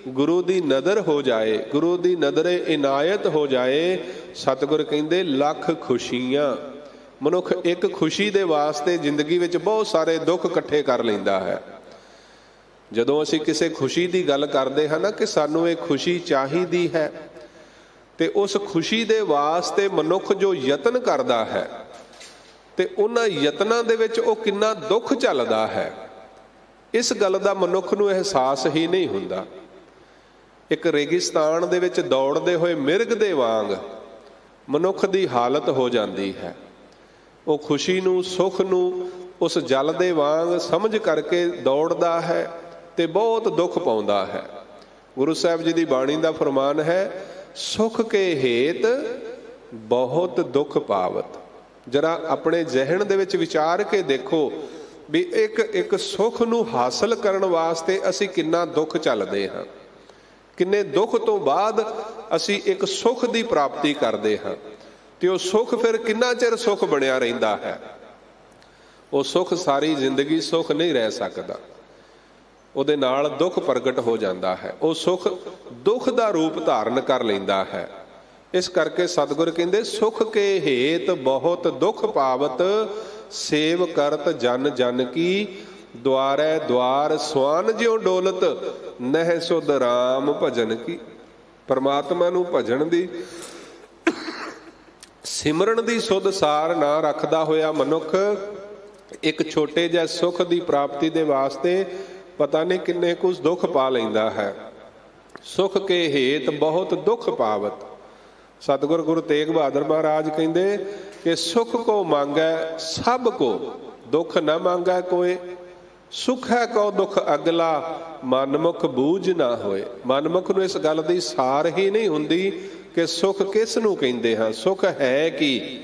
ਗੁਰੂ ਦੀ ਨਦਰ ਹੋ ਜਾਏ, ਗੁਰੂ ਦੀ ਨਦਰੇ ਇਨਾਇਤ ਹੋ ਜਾਏ, ਸਤਿਗੁਰ ਕਹਿੰਦੇ ਲੱਖ ਖੁਸ਼ੀਆਂ। ਮਨੁੱਖ ਇੱਕ ਖੁਸ਼ੀ ਦੇ ਵਾਸਤੇ ਜ਼ਿੰਦਗੀ ਵਿੱਚ ਬਹੁਤ ਸਾਰੇ ਦੁੱਖ ਇਕੱਠੇ ਕਰ ਲੈਂਦਾ ਹੈ। ਜਦੋਂ ਅਸੀਂ ਕਿਸੇ ਖੁਸ਼ੀ ਦੀ ਗੱਲ ਕਰਦੇ ਹਾਂ ਨਾ ਕਿ ਸਾਨੂੰ ਇਹ ਖੁਸ਼ੀ ਚਾਹੀਦੀ ਹੈ, ਤੇ ਉਸ ਖੁਸ਼ੀ ਦੇ ਵਾਸਤੇ ਮਨੁੱਖ ਜੋ ਯਤਨ ਕਰਦਾ ਹੈ ਤੇ ਉਹਨਾਂ ਯਤਨਾਂ ਦੇ ਵਿੱਚ ਉਹ ਕਿੰਨਾ ਦੁੱਖ ਝੱਲਦਾ ਹੈ, ਇਸ ਗੱਲ ਦਾ ਮਨੁੱਖ ਨੂੰ ਅਹਿਸਾਸ ਹੀ ਨਹੀਂ ਹੁੰਦਾ। ਇੱਕ ਰੇਗਿਸਤਾਨ ਦੇ ਵਿੱਚ ਦੌੜਦੇ ਹੋਏ ਮਿਰਗ ਦੇ ਵਾਂਗ ਮਨੁੱਖ ਦੀ ਹਾਲਤ ਹੋ ਜਾਂਦੀ ਹੈ। ਉਹ ਖੁਸ਼ੀ ਨੂੰ, ਸੁੱਖ ਨੂੰ ਉਸ ਜਲ ਦੇ ਵਾਂਗ ਸਮਝ ਕਰਕੇ ਦੌੜਦਾ ਹੈ ਤੇ ਬਹੁਤ ਦੁੱਖ ਪਾਉਂਦਾ ਹੈ। ਗੁਰੂ ਸਾਹਿਬ ਜੀ ਦੀ ਬਾਣੀ ਦਾ ਫਰਮਾਨ ਹੈ, ਸੁਖ ਕੇ ਹੇਤ ਬਹੁਤ ਦੁੱਖ ਪਾਵਤ। ਜਰਾ ਆਪਣੇ ਜ਼ਿਹਨ ਦੇ ਵਿੱਚ ਵਿਚਾਰ ਕੇ ਦੇਖੋ ਵੀ ਇੱਕ ਸੁੱਖ ਨੂੰ ਹਾਸਲ ਕਰਨ ਵਾਸਤੇ ਅਸੀਂ ਕਿੰਨਾ ਦੁੱਖ ਝੱਲਦੇ ਹਾਂ, ਕਿੰਨੇ ਦੁੱਖ ਤੋਂ ਬਾਅਦ ਅਸੀਂ ਇੱਕ ਸੁੱਖ ਦੀ ਪ੍ਰਾਪਤੀ ਕਰਦੇ ਹਾਂ, ਤੇ ਉਹ ਸੁੱਖ ਫਿਰ ਕਿੰਨਾ ਚਿਰ ਸੁੱਖ ਬਣਿਆ ਰਹਿੰਦਾ ਹੈ। ਉਹ ਸੁੱਖ ਸਾਰੀ ਜ਼ਿੰਦਗੀ ਸੁੱਖ ਨਹੀਂ ਰਹਿ ਸਕਦਾ, ਉਹਦੇ ਨਾਲ ਦੁੱਖ ਪ੍ਰਗਟ ਹੋ ਜਾਂਦਾ ਹੈ। ਉਹ ਸੁੱਖ ਦੁੱਖ ਦਾ ਰੂਪ ਧਾਰਨ ਕਰ ਲੈਂਦਾ ਹੈ। ਇਸ ਕਰਕੇ ਸਤਿਗੁਰ ਕਹਿੰਦੇ ਸੁਖ ਕੇ ਹੇਤ ਬਹੁਤ ਦੁੱਖ ਪਾਵਤ, ਸੇਵ ਕਰਤ ਜਨ ਜਨ ਕੀ, ਦੁਆਰੈ ਦੁਆਰ ਸਵਾਨ ਜਿਉ ਡੋਲਤ, ਨਹਿ ਸੁਧ ਰਾਮ ਭਜਨ ਕੀ। ਪਰਮਾਤਮਾ ਨੂੰ ਭਜਣ ਦੀ, ਸਿਮਰਨ ਦੀ ਸੁਧ ਸਾਰ ਨਾ ਰੱਖਦਾ ਹੋਇਆ ਮਨੁੱਖ ਇੱਕ ਛੋਟੇ ਜਿਹੇ ਸੁੱਖ ਦੀ ਪ੍ਰਾਪਤੀ ਦੇ ਵਾਸਤੇ ਪਤਾ ਨਹੀਂ ਕਿੰਨੇ ਕੁਝ ਦੁੱਖ ਪਾ ਲੈਂਦਾ ਹੈ। ਸੁਖ ਕੇ ਹੇਤ ਬਹੁਤ ਦੁੱਖ ਪਾਵਤ। ਸਤਿਗੁਰ ਗੁਰੂ ਤੇਗ ਬਹਾਦਰ ਮਹਾਰਾਜ ਕਹਿੰਦੇ ਕਿ ਸੁਖ ਕੋ ਮੰਗੈ ਸਭ ਕੋ, ਦੁੱਖ ਨਾ ਮੰਗੈ ਕੋਏ, ਸੁਖ ਹੈ ਕੋ ਦੁੱਖ ਅਗਲਾ, ਮਨਮੁਖ ਬੂਝ ਨਾ ਹੋਏ। ਮਨਮੁਖ ਨੂੰ ਇਸ ਗੱਲ ਦੀ ਸਾਰ ਹੀ ਨਹੀਂ ਹੁੰਦੀ ਕਿ ਸੁਖ ਕਿਸ ਨੂੰ ਕਹਿੰਦੇ ਹਾਂ, ਸੁਖ ਹੈ ਕੀ।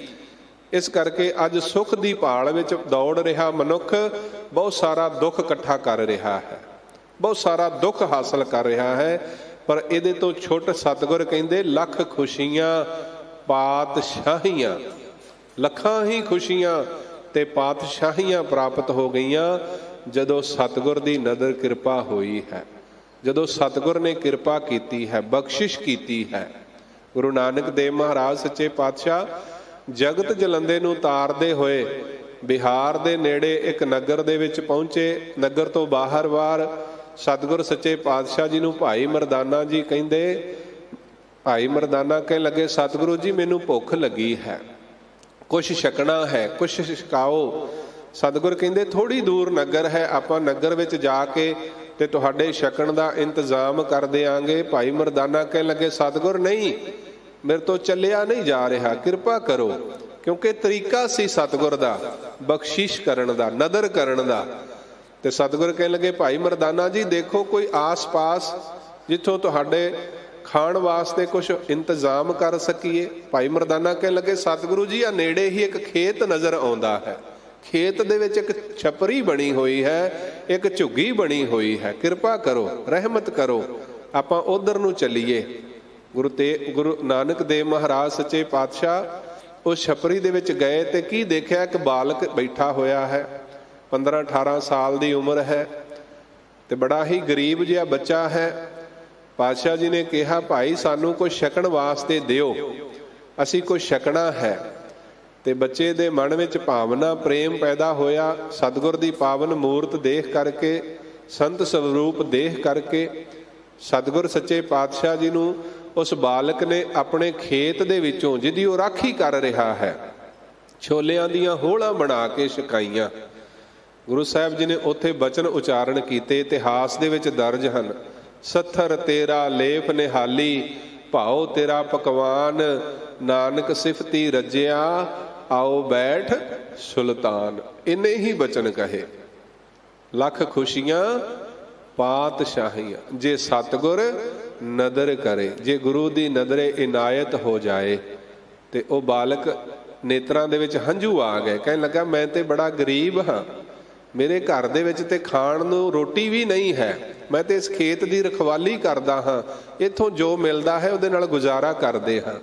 ਇਸ ਕਰਕੇ ਅੱਜ ਸੁਖ ਦੀ ਭਾਲ ਵਿੱਚ ਦੌੜ ਰਿਹਾ ਮਨੁੱਖ ਬਹੁਤ ਸਾਰਾ ਦੁੱਖ ਇਕੱਠਾ ਕਰ ਰਿਹਾ ਹੈ, ਬਹੁਤ ਸਾਰਾ ਦੁੱਖ ਹਾਸਲ ਕਰ ਰਿਹਾ ਹੈ। ਪਰ ਇਹਦੇ ਤੋਂ ਛੁੱਟ ਸਤਿਗੁਰ ਕਹਿੰਦੇ ਲੱਖ ਖੁਸ਼ੀਆਂ ਪਾਤਸ਼ਾਹੀਆਂ, ਲੱਖਾਂ ਹੀ ਖੁਸ਼ੀਆਂ ਤੇ ਪਾਤਸ਼ਾਹੀਆਂ ਪ੍ਰਾਪਤ ਹੋ ਗਈਆਂ ਜਦੋਂ ਸਤਿਗੁਰ ਦੀ ਨਦਰ ਕਿਰਪਾ ਹੋਈ ਹੈ, ਜਦੋਂ ਸਤਿਗੁਰ ਨੇ ਕਿਰਪਾ ਕੀਤੀ ਹੈ, ਬਖਸ਼ਿਸ਼ ਕੀਤੀ ਹੈ। ਗੁਰੂ ਨਾਨਕ ਦੇਵ ਮਹਾਰਾਜ ਸੱਚੇ ਪਾਤਸ਼ਾਹ ਜਗਤ ਜਲੰਦੇ ਨੂੰ ਤਾਰਦੇ ਹੋਏ ਬਿਹਾਰ ਦੇ ਨੇੜੇ ਇੱਕ ਨਗਰ ਦੇ ਵਿੱਚ ਪਹੁੰਚੇ। ਨਗਰ ਤੋਂ ਬਾਹਰ ਸਤਿਗੁਰ ਸੱਚੇ ਪਾਤਸ਼ਾਹ ਜੀ ਨੂੰ ਭਾਈ ਮਰਦਾਨਾ ਜੀ ਕਹਿੰਦੇ, ਭਾਈ ਮਰਦਾਨਾ ਕਹਿਣ ਲੱਗੇ ਸਤਿਗੁਰੂ ਜੀ ਮੈਨੂੰ ਭੁੱਖ ਲੱਗੀ ਹੈ, ਕੁਛ ਛਕਣਾ ਹੈ, ਕੁਛ ਛਕਾਓ। ਸਤਿਗੁਰ ਕਹਿੰਦੇ ਥੋੜੀ ਦੂਰ ਨਗਰ ਹੈ, ਆਪਾਂ ਨਗਰ ਵਿੱਚ ਜਾ ਕੇ ਤੇ ਤੁਹਾਡੇ ਛਕਣ ਦਾ ਇੰਤਜ਼ਾਮ ਕਰ ਦਿਆਂਗੇ। ਭਾਈ ਮਰਦਾਨਾ ਕਹਿਣ ਲੱਗੇ ਸਤਿਗੁਰ ਨਹੀਂ, ਮੇਰੇ ਤੋਂ ਚੱਲਿਆ ਨਹੀਂ ਜਾ ਰਿਹਾ, ਕਿਰਪਾ ਕਰੋ। ਕਿਉਂਕਿ ਤਰੀਕਾ ਸੀ ਸਤਿਗੁਰ ਦਾ ਬਖਸ਼ਿਸ਼ ਕਰਨ ਦਾ, ਨਦਰ ਕਰਨ ਦਾ। ਤੇ ਸਤਿਗੁਰ ਕਹਿਣ ਲੱਗੇ ਭਾਈ ਮਰਦਾਨਾ ਜੀ ਦੇਖੋ ਕੋਈ ਆਸ-ਪਾਸ ਜਿੱਥੋਂ ਤੁਹਾਡੇ ਖਾਣ ਵਾਸਤੇ ਕੁਛ ਇੰਤਜ਼ਾਮ ਕਰ ਸਕੀਏ। ਭਾਈ ਮਰਦਾਨਾ ਕਹਿਣ ਲੱਗੇ ਸਤਿਗੁਰੂ ਜੀ ਆ ਨੇੜੇ ਹੀ ਇੱਕ ਖੇਤ ਨਜ਼ਰ ਆਉਂਦਾ ਹੈ, ਖੇਤ ਦੇ ਵਿੱਚ ਇੱਕ ਛਪਰੀ ਬਣੀ ਹੋਈ ਹੈ, ਇੱਕ ਝੁੱਗੀ ਬਣੀ ਹੋਈ ਹੈ, ਕਿਰਪਾ ਕਰੋ, ਰਹਿਮਤ ਕਰੋ, ਆਪਾਂ ਉਧਰ ਨੂੰ ਚੱਲੀਏ। ਗੁਰੂ ਨਾਨਕ ਦੇਵ ਮਹਾਰਾਜ ਸੱਚੇ ਪਾਤਸ਼ਾਹ ਉਸ ਛਪਰੀ ਦੇ ਵਿੱਚ ਗਏ ਤੇ ਕੀ ਦੇਖਿਆ, ਇੱਕ ਬਾਲਕ ਬੈਠਾ ਹੋਇਆ ਹੈ, 15-18 ਸਾਲ ਦੀ ਉਮਰ ਹੈ ਤੇ ਬੜਾ ਹੀ ਗਰੀਬ ਜਿਹਾ ਬੱਚਾ ਹੈ। ਪਾਤਸ਼ਾਹ ਜੀ ਨੇ ਕਿਹਾ ਭਾਈ ਸਾਨੂੰ ਕੁਝ ਛਕਣ ਵਾਸਤੇ ਦਿਓ, ਅਸੀਂ ਕੁਝ ਛਕਣਾ ਹੈ। ਤੇ ਬੱਚੇ ਦੇ ਮਨ ਵਿੱਚ ਭਾਵਨਾ ਪ੍ਰੇਮ ਪੈਦਾ ਹੋਇਆ। ਸਤਿਗੁਰ ਦੀ ਪਾਵਨ ਮੂਰਤ ਦੇਖ ਕਰਕੇ, ਸੰਤ ਸਰੂਪ ਦੇਖ ਕਰਕੇ ਸਤਿਗੁਰ ਸੱਚੇ ਪਾਤਸ਼ਾਹ ਜੀ ਨੂੰ ਉਸ ਬਾਲਕ ਨੇ ਆਪਣੇ ਖੇਤ ਦੇ ਵਿੱਚੋਂ, ਜਿਹਦੀ ਉਹ ਰਾਖੀ ਕਰ ਰਿਹਾ ਹੈ, ਛੋਲਿਆਂ ਦੀਆਂ ਹੋਲਾਂ ਬਣਾ ਕੇ ਛਕਾਈਆਂ। ਗੁਰੂ ਸਾਹਿਬ ਜੀ ਨੇ ਉੱਥੇ ਬਚਨ ਉਚਾਰਨ ਕੀਤੇ, ਇਤਿਹਾਸ ਦੇ ਵਿੱਚ ਦਰਜ ਹਨ। ਸੱਥਰ ਤੇਰਾ ਲੇਫ ਨਿਹਾਲੀ, ਭਾਉ ਤੇਰਾ ਪਕਵਾਨ, ਨਾਨਕ ਸਿਫਤੀ ਰੱਜਿਆ, ਆਓ ਬੈਠ ਸੁਲਤਾਨ। ਇੰਨੇ ਹੀ ਬਚਨ ਕਹੇ। ਲੱਖ ਖੁਸ਼ੀਆਂ ਪਾਤਸ਼ਾਹੀਆਂ, ਜੇ ਸਤਿਗੁਰ ਨਦਰ ਕਰੇ, ਜੇ ਗੁਰੂ ਦੀ ਨਦਰੇ ਇਨਾਇਤ ਹੋ ਜਾਏ। ਤੇ ਉਹ ਬਾਲਕ ਨੇਤਰਾਂ ਦੇ ਵਿੱਚ ਹੰਝੂ ਆ ਗਏ। ਕਹਿਣ ਲੱਗਾ, ਮੈਂ ਤੇ ਬੜਾ ਗਰੀਬ ਹਾਂ, ਮੇਰੇ ਘਰ ਦੇ ਵਿੱਚ ਤੇ ਖਾਣ ਨੂੰ ਰੋਟੀ ਵੀ ਨਹੀਂ ਹੈ, ਮੈਂ ਤੇ ਇਸ ਖੇਤ ਦੀ ਰਖਵਾਲੀ ਕਰਦਾ ਹਾਂ, ਇੱਥੋਂ ਜੋ ਮਿਲਦਾ ਹੈ ਉਹਦੇ ਨਾਲ ਗੁਜ਼ਾਰਾ ਕਰਦੇ ਹਾਂ।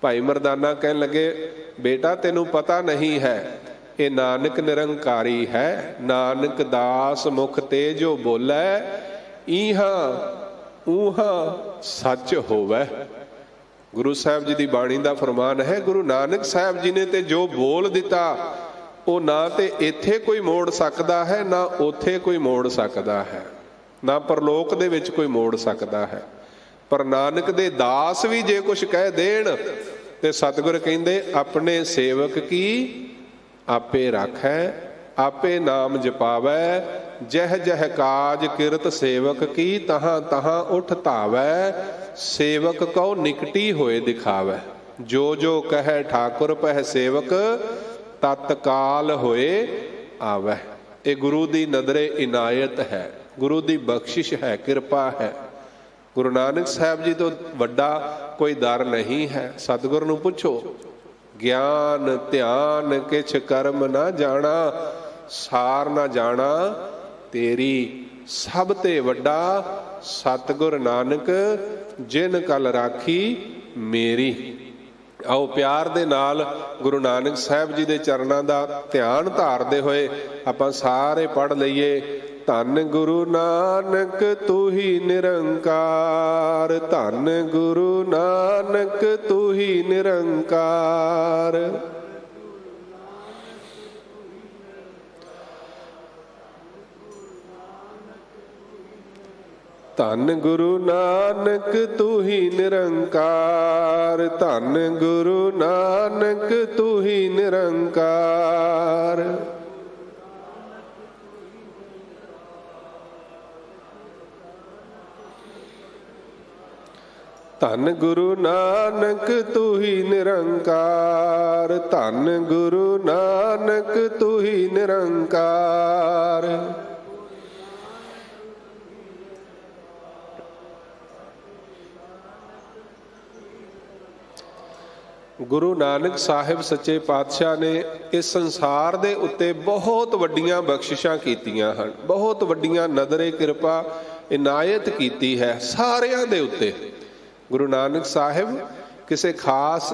ਭਾਈ ਮਰਦਾਨਾ ਕਹਿਣ ਲੱਗੇ, ਬੇਟਾ ਤੈਨੂੰ ਪਤਾ ਨਹੀਂ ਹੈ, ਇਹ ਨਾਨਕ ਨਿਰੰਕਾਰੀ ਹੈ। ਨਾਨਕ ਦਾਸ ਮੁਖ ਤੇ ਜੋ ਬੋਲੇ, ਈਹਾਂ ਊਹਾਂ ਸੱਚ ਹੋਵੇ। ਗੁਰੂ ਸਾਹਿਬ ਜੀ ਦੀ ਬਾਣੀ ਦਾ ਫਰਮਾਨ ਹੈ, ਗੁਰੂ ਨਾਨਕ ਸਾਹਿਬ ਜੀ ਨੇ ਤੇ ਜੋ ਬੋਲ ਦਿੱਤਾ, ਉਹ ਨਾ ਤੇ ਇੱਥੇ ਕੋਈ ਮੋੜ ਸਕਦਾ ਹੈ, ਨਾ ਉੱਥੇ ਕੋਈ ਮੋੜ ਸਕਦਾ ਹੈ, ਨਾ ਪਰਲੋਕ ਦੇ ਵਿੱਚ ਕੋਈ ਮੋੜ ਸਕਦਾ ਹੈ। ਪਰ ਨਾਨਕ ਦੇ ਦਾਸ ਵੀ ਜੇ ਕੁਛ ਕਹਿ ਦੇਣ ਤੇ ਸਤਿਗੁਰ ਕਹਿੰਦੇ, ਆਪਣੇ ਸੇਵਕ ਕੀ ਆਪੇ ਰਾਖੈ, ਆਪੇ ਨਾਮ ਜਪਾਵੈ, ਜਹ ਜਹ ਕਾਜ ਕਿਰਤ ਸੇਵਕ ਕੀ, ਤਹਾਂ ਤਹਾਂ ਉਠ ਧਾਵੈ, ਸੇਵਕ ਕਉ ਨਿਕਟੀ ਹੋਏ ਦਿਖਾਵੈ, ਜੋ ਜੋ ਕਹੈ ਠਾਕੁਰ ਪਹਿ ਸੇਵਕ, ਤਤਕਾਲ ਹੋਏ ਆਵੈ। ਇਹ ਗੁਰੂ ਦੀ ਨਦਰੇ ਇਨਾਇਤ ਹੈ, ਗੁਰੂ ਦੀ ਬਖਸ਼ਿਸ਼ ਹੈ, ਕਿਰਪਾ ਹੈ। ਗੁਰੂ ਨਾਨਕ ਸਾਹਿਬ ਜੀ ਤੋਂ ਵੱਡਾ ਕੋਈ ਦਰ ਨਹੀਂ ਹੈ। ਸਤਿਗੁਰ ਨੂੰ ਪੁੱਛੋ, ਗਿਆਨ ਧਿਆਨ ਕਿਛ ਕਰਮ ਨਾ ਜਾਣਾ, ਸਾਰ ਨਾ ਜਾਣਾ ਤੇਰੀ, ਸਭ ਤੇ ਵੱਡਾ ਸਤਿਗੁਰ ਨਾਨਕ, ਜਿਨ ਕਲ ਰਾਖੀ ਮੇਰੀ। ਆਓ ਪਿਆਰ ਦੇ ਨਾਲ ਗੁਰੂ ਨਾਨਕ ਸਾਹਿਬ ਜੀ ਦੇ ਚਰਨਾਂ ਦਾ ਧਿਆਨ ਧਾਰਦੇ ਹੋਏ ਆਪਾਂ ਸਾਰੇ ਪੜ੍ਹ ਲਈਏ। ਧੰਨ ਗੁਰੂ ਨਾਨਕ ਤੂੰ ਹੀ ਨਿਰੰਕਾਰ, ਧੰਨ ਗੁਰੂ ਨਾਨਕ ਤੂੰ ਹੀ ਨਿਰੰਕਾਰ। ਧੰਨ ਗੁਰੂ ਨਾਨਕ ਤੂੰ ਹੀ ਨਿਰੰਕਾਰ, ਧੰਨ ਗੁਰੂ ਨਾਨਕ ਤੂੰ ਹੀ ਨਿਰੰਕਾਰ। ਧੰਨ ਗੁਰੂ ਨਾਨਕ ਤੂੰ ਹੀ ਨਿਰੰਕਾਰ, ਧੰਨ ਗੁਰੂ ਨਾਨਕ ਤੂੰ ਹੀ ਨਿਰੰਕਾਰ। ਗੁਰੂ ਨਾਨਕ ਸਾਹਿਬ ਸੱਚੇ ਪਾਤਸ਼ਾਹ ਨੇ ਇਸ ਸੰਸਾਰ ਦੇ ਉੱਤੇ ਬਹੁਤ ਵੱਡੀਆਂ ਬਖਸ਼ਿਸ਼ਾਂ ਕੀਤੀਆਂ ਹਨ, ਬਹੁਤ ਵੱਡੀਆਂ ਨਦਰੇ ਕਿਰਪਾ ਇਨਾਇਤ ਕੀਤੀ ਹੈ ਸਾਰਿਆਂ ਦੇ ਉੱਤੇ। ਗੁਰੂ ਨਾਨਕ ਸਾਹਿਬ ਕਿਸੇ ਖਾਸ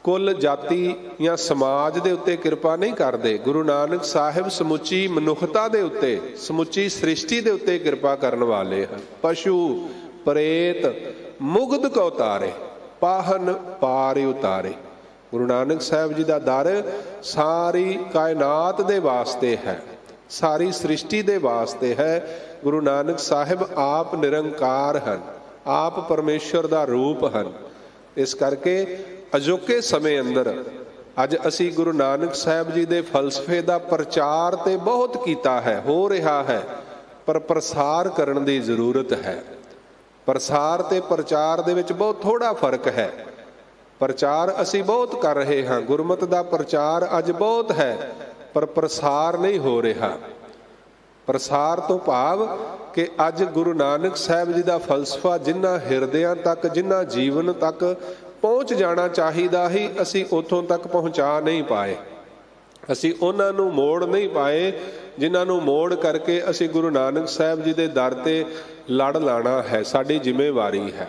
ਕੁੱਲ ਜਾਤੀ ਜਾਂ ਸਮਾਜ ਦੇ ਉੱਤੇ ਕਿਰਪਾ ਨਹੀਂ ਕਰਦੇ। ਗੁਰੂ ਨਾਨਕ ਸਾਹਿਬ ਸਮੁੱਚੀ ਮਨੁੱਖਤਾ ਦੇ ਉੱਤੇ, ਸਮੁੱਚੀ ਸ੍ਰਿਸ਼ਟੀ ਦੇ ਉੱਤੇ ਕਿਰਪਾ ਕਰਨ ਵਾਲੇ ਹਨ। ਪਸ਼ੂ ਪ੍ਰੇਤ ਮੁਗਧ ਕੋ ਉਤਾਰੇ, ਪਾਹਨ ਪਾਰ ਉਤਾਰੇ। ਗੁਰੂ ਨਾਨਕ ਸਾਹਿਬ ਜੀ ਦਾ ਦਰ ਸਾਰੀ ਕਾਇਨਾਤ ਦੇ ਵਾਸਤੇ ਹੈ, ਸਾਰੀ ਸ੍ਰਿਸ਼ਟੀ ਦੇ ਵਾਸਤੇ ਹੈ। ਗੁਰੂ ਨਾਨਕ ਸਾਹਿਬ ਆਪ ਨਿਰੰਕਾਰ ਹਨ, ਆਪ ਪਰਮੇਸ਼ਰ ਦਾ ਰੂਪ ਹਨ। ਇਸ ਕਰਕੇ ਅਜੋਕੇ ਸਮੇਂ ਅੰਦਰ ਅੱਜ ਅਸੀਂ ਗੁਰੂ ਨਾਨਕ ਸਾਹਿਬ ਜੀ ਦੇ ਫਲਸਫੇ ਦਾ ਪ੍ਰਚਾਰ ਤੇ ਬਹੁਤ ਕੀਤਾ ਹੈ, ਹੋ ਰਿਹਾ ਹੈ, ਪਰ ਪ੍ਰਸਾਰ ਕਰਨ ਦੀ ਜ਼ਰੂਰਤ ਹੈ। ਪ੍ਰਸਾਰ ਤੇ ਪ੍ਰਚਾਰ ਦੇ ਵਿੱਚ ਬਹੁਤ ਥੋੜਾ ਫਰਕ ਹੈ। ਪ੍ਰਚਾਰ ਅਸੀਂ ਬਹੁਤ ਕਰ ਰਹੇ ਹਾਂ, ਗੁਰਮਤਿ ਦਾ ਪ੍ਰਚਾਰ ਅੱਜ ਬਹੁਤ ਹੈ, ਪਰ ਪ੍ਰਸਾਰ ਨਹੀਂ ਹੋ ਰਿਹਾ। ਪ੍ਰਸਾਰ ਤੋਂ ਭਾਵ ਕਿ ਅੱਜ ਗੁਰੂ ਨਾਨਕ ਸਾਹਿਬ ਜੀ ਦਾ ਫਲਸਫਾ ਜਿਨ੍ਹਾਂ ਹਿਰਦਿਆਂ ਤੱਕ, ਜਿਨ੍ਹਾਂ ਜੀਵਨ ਤੱਕ ਪਹੁੰਚ ਜਾਣਾ ਚਾਹੀਦਾ ਹੀ, ਅਸੀਂ ਉੱਥੋਂ ਤੱਕ ਪਹੁੰਚਾ ਨਹੀਂ ਪਾਏ। ਅਸੀਂ ਉਹਨਾਂ ਨੂੰ ਮੋੜ ਨਹੀਂ ਪਾਏ ਜਿਨ੍ਹਾਂ ਨੂੰ ਮੋੜ ਕਰਕੇ ਅਸੀਂ ਗੁਰੂ ਨਾਨਕ ਸਾਹਿਬ ਜੀ ਦੇ ਦਰ ਤੇ ਲੜ ਲਾਣਾ ਹੈ। ਸਾਡੀ ਜ਼ਿੰਮੇਵਾਰੀ ਹੈ।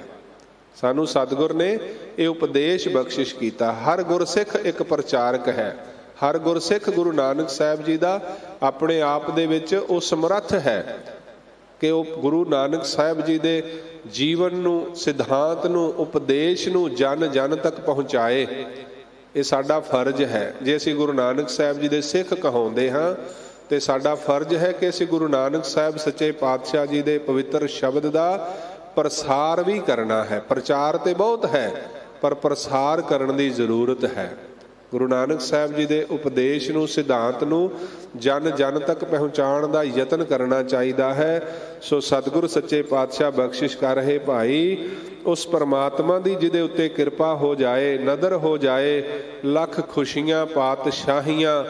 ਸਾਨੂੰ ਸਤਿਗੁਰ ਨੇ ਇਹ ਉਪਦੇਸ਼ ਬਖਸ਼ਿਸ਼ ਕੀਤਾ। ਹਰ ਗੁਰਸਿੱਖ ਇੱਕ ਪ੍ਰਚਾਰਕ ਹੈ। ਹਰ ਗੁਰਸਿੱਖ ਗੁਰੂ ਨਾਨਕ ਸਾਹਿਬ ਜੀ ਦਾ ਆਪਣੇ ਆਪ ਦੇ ਵਿੱਚ ਉਹ ਸਮਰੱਥ ਹੈ ਕਿ ਉਹ ਗੁਰੂ ਨਾਨਕ ਸਾਹਿਬ ਜੀ ਦੇ ਜੀਵਨ ਨੂੰ, ਸਿਧਾਂਤ ਨੂੰ, ਉਪਦੇਸ਼ ਨੂੰ ਜਨ ਜਨ ਤੱਕ ਪਹੁੰਚਾਏ। ਇਹ ਸਾਡਾ ਫਰਜ਼ ਹੈ। ਜੇ ਅਸੀਂ ਗੁਰੂ ਨਾਨਕ ਸਾਹਿਬ ਜੀ ਦੇ ਸਿੱਖ ਕਹਾਉਂਦੇ ਹਾਂ ਤੇ ਸਾਡਾ ਫਰਜ਼ ਹੈ ਕਿ ਅਸੀਂ ਗੁਰੂ ਨਾਨਕ ਸਾਹਿਬ ਸੱਚੇ ਪਾਤਸ਼ਾਹ ਜੀ ਦੇ ਪਵਿੱਤਰ ਸ਼ਬਦ ਦਾ ਪ੍ਰਸਾਰ ਵੀ ਕਰਨਾ ਹੈ। ਪ੍ਰਚਾਰ ਤੇ ਬਹੁਤ ਹੈ, ਪਰ ਪ੍ਰਸਾਰ ਕਰਨ ਦੀ ਜ਼ਰੂਰਤ ਹੈ। ਗੁਰੂ ਨਾਨਕ ਸਾਹਿਬ ਜੀ ਦੇ ਉਪਦੇਸ਼ ਨੂੰ, ਸਿਧਾਂਤ ਨੂੰ ਜਨ ਜਨ ਤੱਕ ਪਹੁੰਚਾਉਣ ਦਾ ਯਤਨ ਕਰਨਾ ਚਾਹੀਦਾ ਹੈ। ਸੋ ਸਤਿਗੁਰ ਸੱਚੇ ਪਾਤਸ਼ਾਹ ਬਖਸ਼ਿਸ਼ ਕਰ ਰਹੇ ਭਾਈ, ਉਸ ਪਰਮਾਤਮਾ ਦੀ ਜਿਹਦੇ ਉੱਤੇ ਕਿਰਪਾ ਹੋ ਜਾਏ, ਨਦਰ ਹੋ ਜਾਏ, ਲੱਖ ਖੁਸ਼ੀਆਂ ਪਾਤਸ਼ਾਹੀਆਂ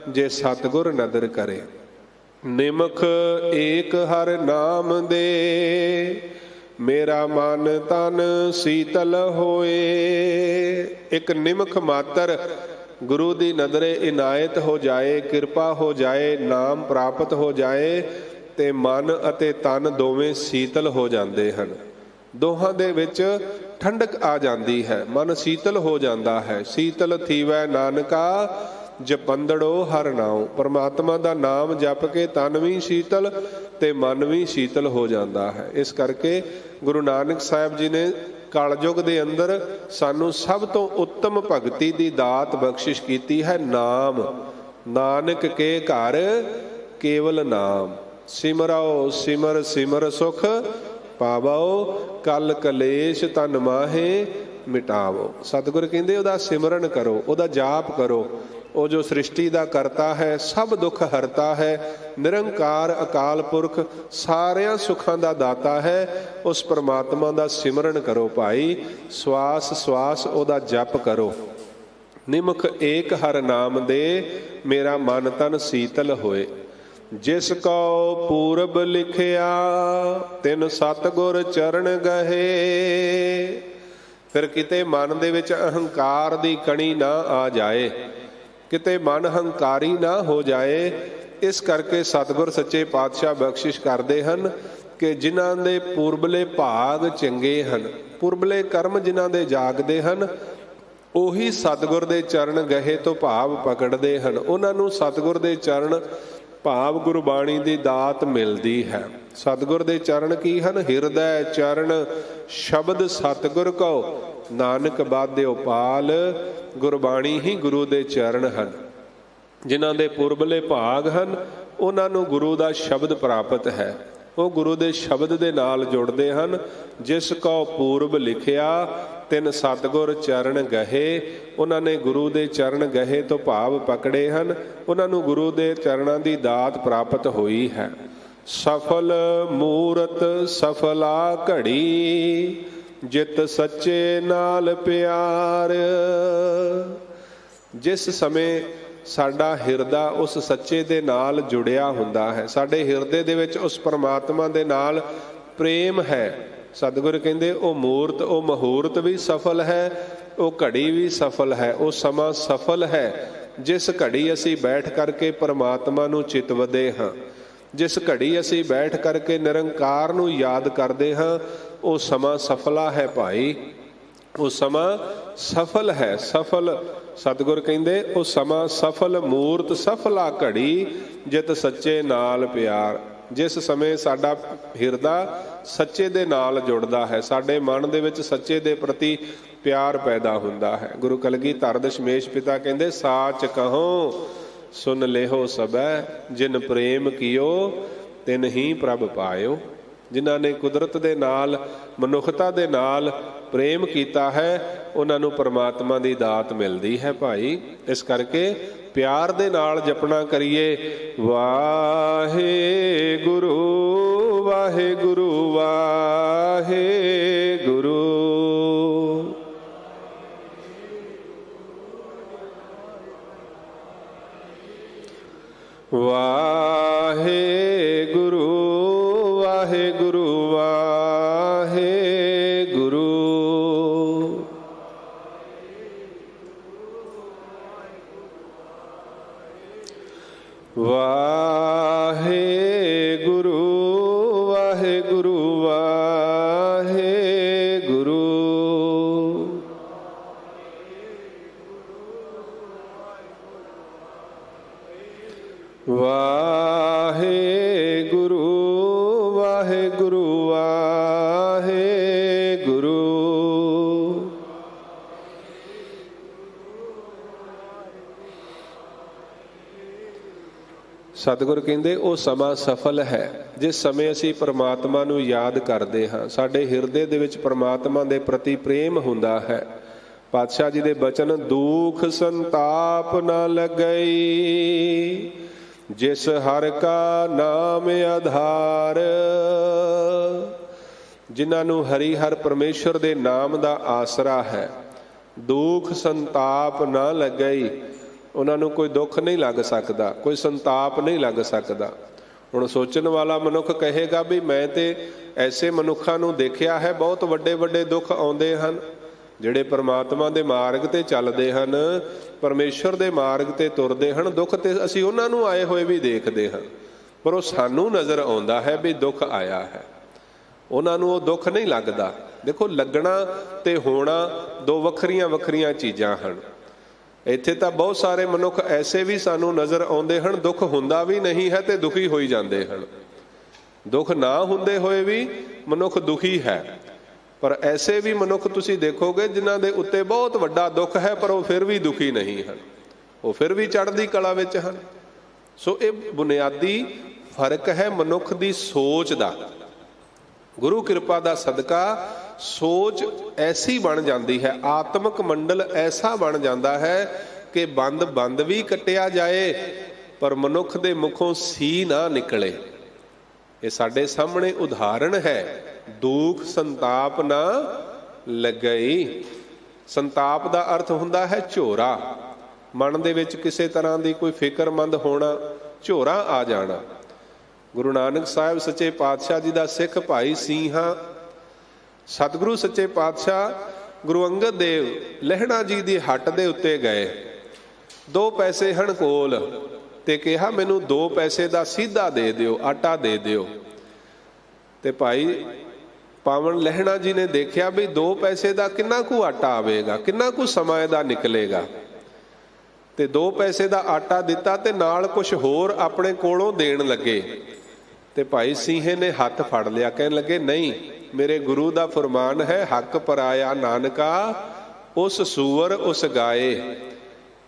ਜੇ ਸਤਿਗੁਰ ਨਦਰ ਕਰੇ। ਨਿਮਖ ਏਕ ਹਰ ਨਾਮ ਦੇ, ਮੇਰਾ ਮਨ ਤਨ ਸੀਤਲ ਹੋਏ। ਇੱਕ ਨਿਮਖ ਮਾਤਰ ਗੁਰੂ ਦੀ ਨਦਰੇ ਇਨਾਇਤ ਹੋ ਜਾਏ, ਕਿਰਪਾ ਹੋ ਜਾਏ, ਨਾਮ ਪ੍ਰਾਪਤ ਹੋ ਜਾਏ ਤੇ ਮਨ ਅਤੇ ਤਨ ਦੋਵੇਂ ਸੀਤਲ ਹੋ ਜਾਂਦੇ ਹਨ। ਦੋਹਾਂ ਦੇ ਵਿੱਚ ਠੰਡਕ ਆ ਜਾਂਦੀ ਹੈ, ਮਨ ਸੀਤਲ ਹੋ ਜਾਂਦਾ ਹੈ। ਸੀਤਲ ਥੀਵੈ ਨਾਨਕਾ ਜਪੰਦੜੋ ਹਰ ਨਾਉ। ਪਰਮਾਤਮਾ ਦਾ ਨਾਮ ਜਪ ਕੇ ਤਨ ਵੀ ਸ਼ੀਤਲ ਤੇ ਮਨ ਵੀ ਸ਼ੀਤਲ ਹੋ ਜਾਂਦਾ ਹੈ। ਇਸ ਕਰਕੇ ਗੁਰੂ ਨਾਨਕ ਸਾਹਿਬ ਜੀ ਨੇ ਕਲਯੁਗ ਦੇ ਅੰਦਰ ਸਾਨੂੰ ਸਭ ਤੋਂ ਉੱਤਮ ਭਗਤੀ ਦੀ ਦਾਤ ਬਖਸ਼ਿਸ਼ ਕੀਤੀ ਹੈ, ਨਾਮ। ਨਾਨਕ ਕੇ ਘਰ ਕੇਵਲ ਨਾਮ, ਸਿਮਰੋ ਸਿਮਰ ਸਿਮਰ ਸੁਖ ਪਾਵੋ, ਕਲ ਕਲੇਸ਼ ਤਨ ਮਾਹੇ ਮਿਟਾਵੋ। ਸਤਿਗੁਰ ਕਹਿੰਦੇ ਉਹਦਾ ਸਿਮਰਨ ਕਰੋ, ਉਹਦਾ ਜਾਪ ਕਰੋ। ਉਹ ਜੋ ਸ੍ਰਿਸ਼ਟੀ ਦਾ ਕਰਤਾ ਹੈ, ਸਭ ਦੁੱਖ ਹਰਤਾ ਹੈ, ਨਿਰੰਕਾਰ ਅਕਾਲ ਪੁਰਖ, ਸਾਰਿਆਂ ਸੁੱਖਾਂ ਦਾ ਦਾਤਾ ਹੈ। ਉਸ ਪਰਮਾਤਮਾ ਦਾ ਸਿਮਰਨ ਕਰੋ ਭਾਈ, ਸਵਾਸ ਸਵਾਸ ਉਹਦਾ ਜਪ ਕਰੋ। ਨਿਮਖ ਏਕ ਹਰ ਨਾਮ ਦੇ, ਮੇਰਾ ਮਨ ਤਨ ਸੀਤਲ ਹੋਏ। ਜਿਸ ਕਉ ਪੂਰਬ ਲਿਖਿਆ, ਤਿਨ ਸਤਿਗੁਰ ਚਰਨ ਗਹੇ। ਫਿਰ ਕਿਤੇ ਮਨ ਦੇ ਵਿੱਚ ਅਹੰਕਾਰ ਦੀ ਕਣੀ ਨਾ ਆ ਜਾਏ, ਕਿਤੇ ਮਨ ਹੰਕਾਰੀ ਨਾ ਹੋ ਜਾਏ। ਇਸ ਕਰਕੇ ਸਤਿਗੁਰ ਸੱਚੇ ਪਾਤਸ਼ਾਹ ਬਖਸ਼ਿਸ਼ ਕਰਦੇ ਹਨ ਕਿ ਜਿਨ੍ਹਾਂ ਦੇ ਪੂਰਬਲੇ ਭਾਗ ਚੰਗੇ ਹਨ, ਪੂਰਬਲੇ ਕਰਮ ਜਿਨ੍ਹਾਂ ਦੇ ਜਾਗਦੇ ਹਨ, ਉਹੀ ਸਤਿਗੁਰ ਦੇ ਚਰਨ ਗਹੇ ਤੋਂ ਭਾਵ ਪਕੜਦੇ ਹਨ। ਉਹਨਾਂ ਨੂੰ ਸਤਿਗੁਰ ਦੇ ਚਰਨ ਭਾਵ ਗੁਰਬਾਣੀ ਦੀ ਦਾਤ ਮਿਲਦੀ ਹੈ। ਸਤਿਗੁਰ ਦੇ ਚਰਨ ਕੀ ਹਨ? ਹਿਰਦੈ ਚਰਨ ਸ਼ਬਦ ਸਤਿਗੁਰ ਕਉ, ਨਾਨਕ ਬਾਧਿਓ ਪਾਲ। ਗੁਰਬਾਣੀ ਹੀ ਗੁਰੂ ਦੇ ਚਰਨ ਹਨ। ਜਿਨ੍ਹਾਂ ਦੇ ਪੁਰਬਲੇ ਭਾਗ ਹਨ, ਉਹਨਾਂ ਨੂੰ ਗੁਰੂ ਦਾ ਸ਼ਬਦ ਪ੍ਰਾਪਤ ਹੈ। ਉਹ ਗੁਰੂ ਦੇ ਸ਼ਬਦ ਦੇ ਨਾਲ ਜੁੜਦੇ ਹਨ। ਜਿਸ ਕਉ ਪੂਰਬ ਲਿਖਿਆ, ਤਿਨ ਸਤਿਗੁਰ ਚਰਨ ਗਹੇ। ਉਹਨਾਂ ਨੇ ਗੁਰੂ ਦੇ ਚਰਨ ਗਹੇ ਤੋਂ ਭਾਵ ਪਕੜੇ ਹਨ। ਉਹਨਾਂ ਨੂੰ ਗੁਰੂ ਦੇ ਚਰਨਾਂ ਦੀ ਦਾਤ ਪ੍ਰਾਪਤ ਹੋਈ ਹੈ। ਸਫਲ ਮੂਰਤ ਸਫਲਾ ਘੜੀ, ਜਿਤ ਸੱਚੇ ਨਾਲ ਪਿਆਰ। ਜਿਸ ਸਮੇਂ ਸਾਡਾ ਹਿਰਦਾ ਉਸ ਸੱਚੇ ਦੇ ਨਾਲ ਜੁੜਿਆ ਹੁੰਦਾ ਹੈ, ਸਾਡੇ ਹਿਰਦੇ ਦੇ ਵਿੱਚ ਉਸ ਪਰਮਾਤਮਾ ਦੇ ਨਾਲ ਪ੍ਰੇਮ ਹੈ, ਸਤਿਗੁਰ ਕਹਿੰਦੇ ਉਹ ਮੂਰਤ, ਉਹ ਮਹੂਰਤ ਵੀ ਸਫਲ ਹੈ, ਉਹ ਘੜੀ ਵੀ ਸਫਲ ਹੈ, ਉਹ ਸਮਾਂ ਸਫਲ ਹੈ। ਜਿਸ ਘੜੀ ਅਸੀਂ ਬੈਠ ਕਰਕੇ ਪਰਮਾਤਮਾ ਨੂੰ ਚਿਤਵਦੇ ਹਾਂ, ਜਿਸ ਘੜੀ ਅਸੀਂ ਬੈਠ ਕਰਕੇ ਨਿਰੰਕਾਰ ਨੂੰ ਯਾਦ ਕਰਦੇ ਹਾਂ, ਉਹ ਸਮਾਂ ਸਫਲਾ ਹੈ ਭਾਈ। ਉਹ ਸਮਾਂ ਸਫਲ ਹੈ, ਸਫਲ। ਸਤਿਗੁਰ ਕਹਿੰਦੇ ਉਹ ਸਮਾਂ ਸਫਲ ਮੂਰਤ ਸਫਲਾ ਘੜੀ, ਜਿਤ ਸੱਚੇ ਨਾਲ ਪਿਆਰ। ਜਿਸ ਸਮੇਂ ਸਾਡਾ ਹਿਰਦਾ ਸੱਚੇ ਦੇ ਨਾਲ ਜੁੜਦਾ ਹੈ, ਸਾਡੇ ਮਨ ਦੇ ਵਿੱਚ ਸੱਚੇ ਦੇ ਪ੍ਰਤੀ ਪਿਆਰ ਪੈਦਾ ਹੁੰਦਾ ਹੈ। ਗੁਰੂ ਕਲਗੀਧਰ ਦਸ਼ਮੇਸ਼ ਪਿਤਾ ਕਹਿੰਦੇ, ਸਾਚ ਕਹੋ ਸੁਨ ਲੇਹੋ ਸਬੈ, ਜਿਨ ਪ੍ਰੇਮ ਕੀਓ ਤਿਨ ਹੀ ਪ੍ਰਭ ਪਾਇਓ। ਜਿਨ੍ਹਾਂ ਨੇ ਕੁਦਰਤ ਦੇ ਨਾਲ, ਮਨੁੱਖਤਾ ਦੇ ਨਾਲ ਪ੍ਰੇਮ ਕੀਤਾ ਹੈ, ਉਹਨਾਂ ਨੂੰ ਪਰਮਾਤਮਾ ਦੀ ਦਾਤ ਮਿਲਦੀ ਹੈ ਭਾਈ। ਇਸ ਕਰਕੇ ਪਿਆਰ ਦੇ ਨਾਲ ਜਪਣਾ ਕਰੀਏ, ਵਾਹਿਗੁਰੂ ਵਾਹਿਗੁਰੂ ਵਾਹਿਗੁਰੂ। ਵਾਹਿਗੁਰੂ ਵਾਹਿਗੁਰੂ ਵਾਹਿਗੁਰੂ। ਵਾਹਿਗੁਰੂ ਵਾਹਿਗੁਰੂ ਵਾਹਿਗੁਰੂ। ਵਾਹਿਗੁਰੂ ਵਾਹਿਗੁਰੂ ਵਾਹਿਗੁਰੂ। ਸਤਿਗੁਰ ਕਹਿੰਦੇ ਉਹ ਸਮਾਂ ਸਫਲ ਹੈ ਜਿਸ ਸਮੇਂ ਅਸੀਂ ਪਰਮਾਤਮਾ ਨੂੰ ਯਾਦ ਕਰਦੇ ਹਾਂ, ਸਾਡੇ ਹਿਰਦੇ ਦੇ ਵਿੱਚ ਪਰਮਾਤਮਾ ਦੇ ਪ੍ਰਤੀ ਪ੍ਰੇਮ ਹੁੰਦਾ ਹੈ। ਪਾਤਸ਼ਾਹ ਜੀ ਦੇ ਬਚਨ, ਦੁਖ ਸੰਤਾਪ ਨਾ ਲੱਗਈ, ਜਿਸ ਹਰ ਕਾ ਨਾਮ ਆਧਾਰ। ਜਿਨ੍ਹਾਂ ਨੂੰ ਹਰੀ ਹਰ ਪਰਮੇਸ਼ਰ ਦੇ ਨਾਮ ਦਾ ਆਸਰਾ ਹੈ, ਦੁਖ ਸੰਤਾਪ ਨਾ ਲੱਗਈ, ਉਹਨਾਂ ਨੂੰ ਕੋਈ ਦੁੱਖ ਨਹੀਂ ਲੱਗ ਸਕਦਾ, ਕੋਈ ਸੰਤਾਪ ਨਹੀਂ ਲੱਗ ਸਕਦਾ। ਹੁਣ ਸੋਚਣ ਵਾਲਾ ਮਨੁੱਖ ਕਹੇਗਾ ਵੀ ਮੈਂ ਤੇ ਐਸੇ ਮਨੁੱਖਾਂ ਨੂੰ ਦੇਖਿਆ ਹੈ, ਬਹੁਤ ਵੱਡੇ ਵੱਡੇ ਦੁੱਖ ਆਉਂਦੇ ਹਨ, ਜਿਹੜੇ ਪਰਮਾਤਮਾ ਦੇ ਮਾਰਗ ਤੇ ਚੱਲਦੇ ਹਨ, ਪਰਮੇਸ਼ਰ ਦੇ ਮਾਰਗ ਤੇ ਤੁਰਦੇ ਹਨ, ਦੁੱਖ ਤੇ ਅਸੀਂ ਉਹਨਾਂ ਨੂੰ ਆਏ ਹੋਏ ਵੀ ਦੇਖਦੇ ਹਾਂ, ਪਰ ਉਹ ਸਾਨੂੰ ਨਜ਼ਰ ਆਉਂਦਾ ਹੈ ਵੀ ਦੁੱਖ ਆਇਆ ਹੈ, ਉਹਨਾਂ ਨੂੰ ਉਹ ਦੁੱਖ ਨਹੀਂ ਲੱਗਦਾ। ਦੇਖੋ, ਲੱਗਣਾ ਤੇ ਹੋਣਾ ਦੋ ਵੱਖਰੀਆਂ ਵੱਖਰੀਆਂ ਚੀਜ਼ਾਂ ਹਨ। ਇੱਥੇ ਤਾਂ ਬਹੁਤ ਸਾਰੇ ਮਨੁੱਖ ਐਸੇ ਵੀ ਸਾਨੂੰ ਨਜ਼ਰ ਆਉਂਦੇ ਹਨ, ਦੁੱਖ ਹੁੰਦਾ ਵੀ ਨਹੀਂ ਹੈ ਤੇ ਦੁਖੀ ਹੋਈ ਜਾਂਦੇ ਹਨ। ਦੁੱਖ ਨਾ ਹੁੰਦੇ ਹੋਏ ਵੀ ਮਨੁੱਖ ਦੁਖੀ ਹੈ, ਪਰ ਐਸੇ ਵੀ ਮਨੁੱਖ ਤੁਸੀਂ ਦੇਖੋਗੇ ਜਿਨ੍ਹਾਂ ਦੇ ਉੱਤੇ ਬਹੁਤ ਵੱਡਾ ਦੁੱਖ ਹੈ, ਪਰ ਉਹ ਫਿਰ ਵੀ ਦੁਖੀ ਨਹੀਂ ਹਨ, ਉਹ ਫਿਰ ਵੀ ਚੜ੍ਹਦੀ ਕਲਾ ਵਿੱਚ ਹਨ। ਸੋ ਇਹ ਬੁਨਿਆਦੀ ਫਰਕ ਹੈ ਮਨੁੱਖ ਦੀ ਸੋਚ ਦਾ। ਗੁਰੂ ਕਿਰਪਾ ਦਾ ਸਦਕਾ ਸੋਚ ਐਸੀ ਬਣ ਜਾਂਦੀ ਹੈ, ਆਤਮਿਕ ਮੰਡਲ ਐਸਾ ਬਣ ਜਾਂਦਾ ਹੈ ਕਿ ਬੰਦ ਬੰਦ ਵੀ ਕੱਟਿਆ ਜਾਏ ਪਰ ਮਨੁੱਖ ਦੇ ਮੁਖੋਂ ਸੀ ਨਾ ਨਿਕਲੇ। ਇਹ ਸਾਡੇ ਸਾਹਮਣੇ ਉਦਾਹਰਣ ਹੈ, ਦੁੱਖ ਸੰਤਾਪ ਨਾ ਲੱਗਈ। ਸੰਤਾਪ ਦਾ ਅਰਥ ਹੁੰਦਾ ਹੈ ਝੋਰਾ, ਮਨ ਦੇ ਵਿੱਚ ਕਿਸੇ ਤਰ੍ਹਾਂ ਦੀ ਕੋਈ ਫਿਕਰਮੰਦ ਹੋਣਾ, ਝੋਰਾ ਆ ਜਾਣਾ। ਗੁਰੂ ਨਾਨਕ ਸਾਹਿਬ ਸੱਚੇ ਪਾਤਸ਼ਾਹ ਜੀ ਦਾ ਸਿੱਖ ਭਾਈ ਸਿੰਘਾਂ, ਸਤਿਗੁਰੂ ਸੱਚੇ ਪਾਤਸ਼ਾਹ ਗੁਰੂ ਅੰਗਦ ਦੇਵ ਲਹਿਣਾ ਜੀ ਦੀ ਹੱਟ ਦੇ ਉੱਤੇ ਗਏ। 2 ਪੈਸੇ ਹਨ ਕੋਲ ਤੇ ਕਿਹਾ ਮੈਨੂੰ 2 ਪੈਸੇ ਦਾ ਸਿੱਧਾ ਦੇ ਦਿਓ, ਆਟਾ ਦੇ ਦਿਓ। ਤੇ ਭਾਈ ਪਾਵਨ ਲਹਿਣਾ ਜੀ ਨੇ ਦੇਖਿਆ ਵੀ 2 ਪੈਸੇ ਦਾ ਕਿੰਨਾ ਕੁ ਆਟਾ ਆਵੇਗਾ, ਕਿੰਨਾ ਕੁ ਸਮਾਂ ਇਹਦਾ ਨਿਕਲੇਗਾ, ਤੇ 2 ਪੈਸੇ ਦਾ ਆਟਾ ਦਿੱਤਾ ਤੇ ਨਾਲ ਕੁਝ ਹੋਰ ਆਪਣੇ ਕੋਲੋਂ ਦੇਣ ਲੱਗੇ। ਤੇ ਭਾਈ ਸਿੰਘੇ ਨੇ ਹੱਥ ਫੜ ਲਿਆ, ਕਹਿਣ ਲੱਗੇ ਨਹੀਂ, ਮੇਰੇ ਗੁਰੂ ਦਾ ਫਰਮਾਨ ਹੈ, ਹੱਕ ਪਰਾਇਆ ਨਾਨਕਾ ਉਸ ਸੂਰ ਉਸ ਗਾਏ।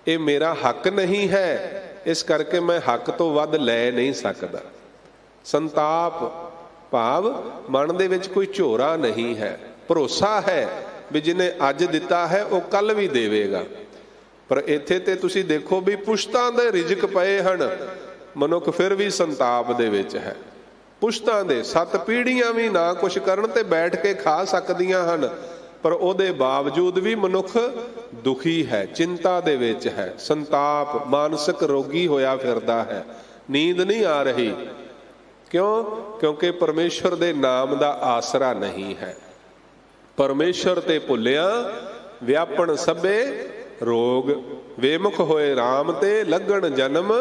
ਇਹ ਮੇਰਾ ਹੱਕ ਨਹੀਂ ਹੈ, ਇਸ ਕਰਕੇ ਮੈਂ ਹੱਕ ਤੋਂ ਵੱਧ ਲੈ ਨਹੀਂ ਸਕਦਾ। ਸੰਤਾਪ ਭਾਵ ਮਨ ਦੇ ਵਿੱਚ ਕੋਈ ਝੋਰਾ ਨਹੀਂ ਹੈ, ਭਰੋਸਾ ਹੈ ਵੀ ਜਿਹਨੇ ਅੱਜ ਦਿੱਤਾ ਹੈ ਉਹ ਕੱਲ ਵੀ ਦੇਵੇਗਾ। ਪਰ ਇੱਥੇ ਤੇ ਤੁਸੀਂ ਦੇਖੋ ਵੀ ਪੁਸ਼ਤਾਂ ਦੇ ਰਿਜ਼ਕ ਪਏ ਹਨ, ਮਨੁੱਖ ਫਿਰ ਵੀ ਸੰਤਾਪ ਦੇ ਵਿੱਚ ਹੈ। ਪੁਸ਼ਤਾਂ ਦੇ 7 ਪੀੜ੍ਹੀਆਂ ਵੀ ਨਾ ਕੁਛ ਕਰਨ ਤੇ ਬੈਠ ਕੇ ਖਾ ਸਕਦੀਆਂ ਹਨ, ਪਰ ਉਹਦੇ ਬਾਵਜੂਦ ਵੀ ਮਨੁੱਖ ਦੁਖੀ ਹੈ, ਚਿੰਤਾ ਦੇ ਵਿੱਚ ਹੈ, ਸੰਤਾਪ, ਮਾਨਸਿਕ ਰੋਗੀ ਹੋਇਆ ਫਿਰਦਾ ਹੈ, ਨੀਂਦ ਨਹੀਂ ਆ ਰਹੀ। ਕਿਉਂ? ਕਿਉਂਕਿ ਪਰਮੇਸ਼ਰ ਦੇ ਨਾਮ ਦਾ ਆਸਰਾ ਨਹੀਂ ਹੈ। ਪਰਮੇਸ਼ਰ ਤੇ ਭੁੱਲਿਆ ਵਿਆਪਣ ਸਭੇ ਰੋਗ, ਵੇਮੁਖ ਹੋਏ ਰਾਮ ਤੇ ਲੱਗਣ ਜਨਮ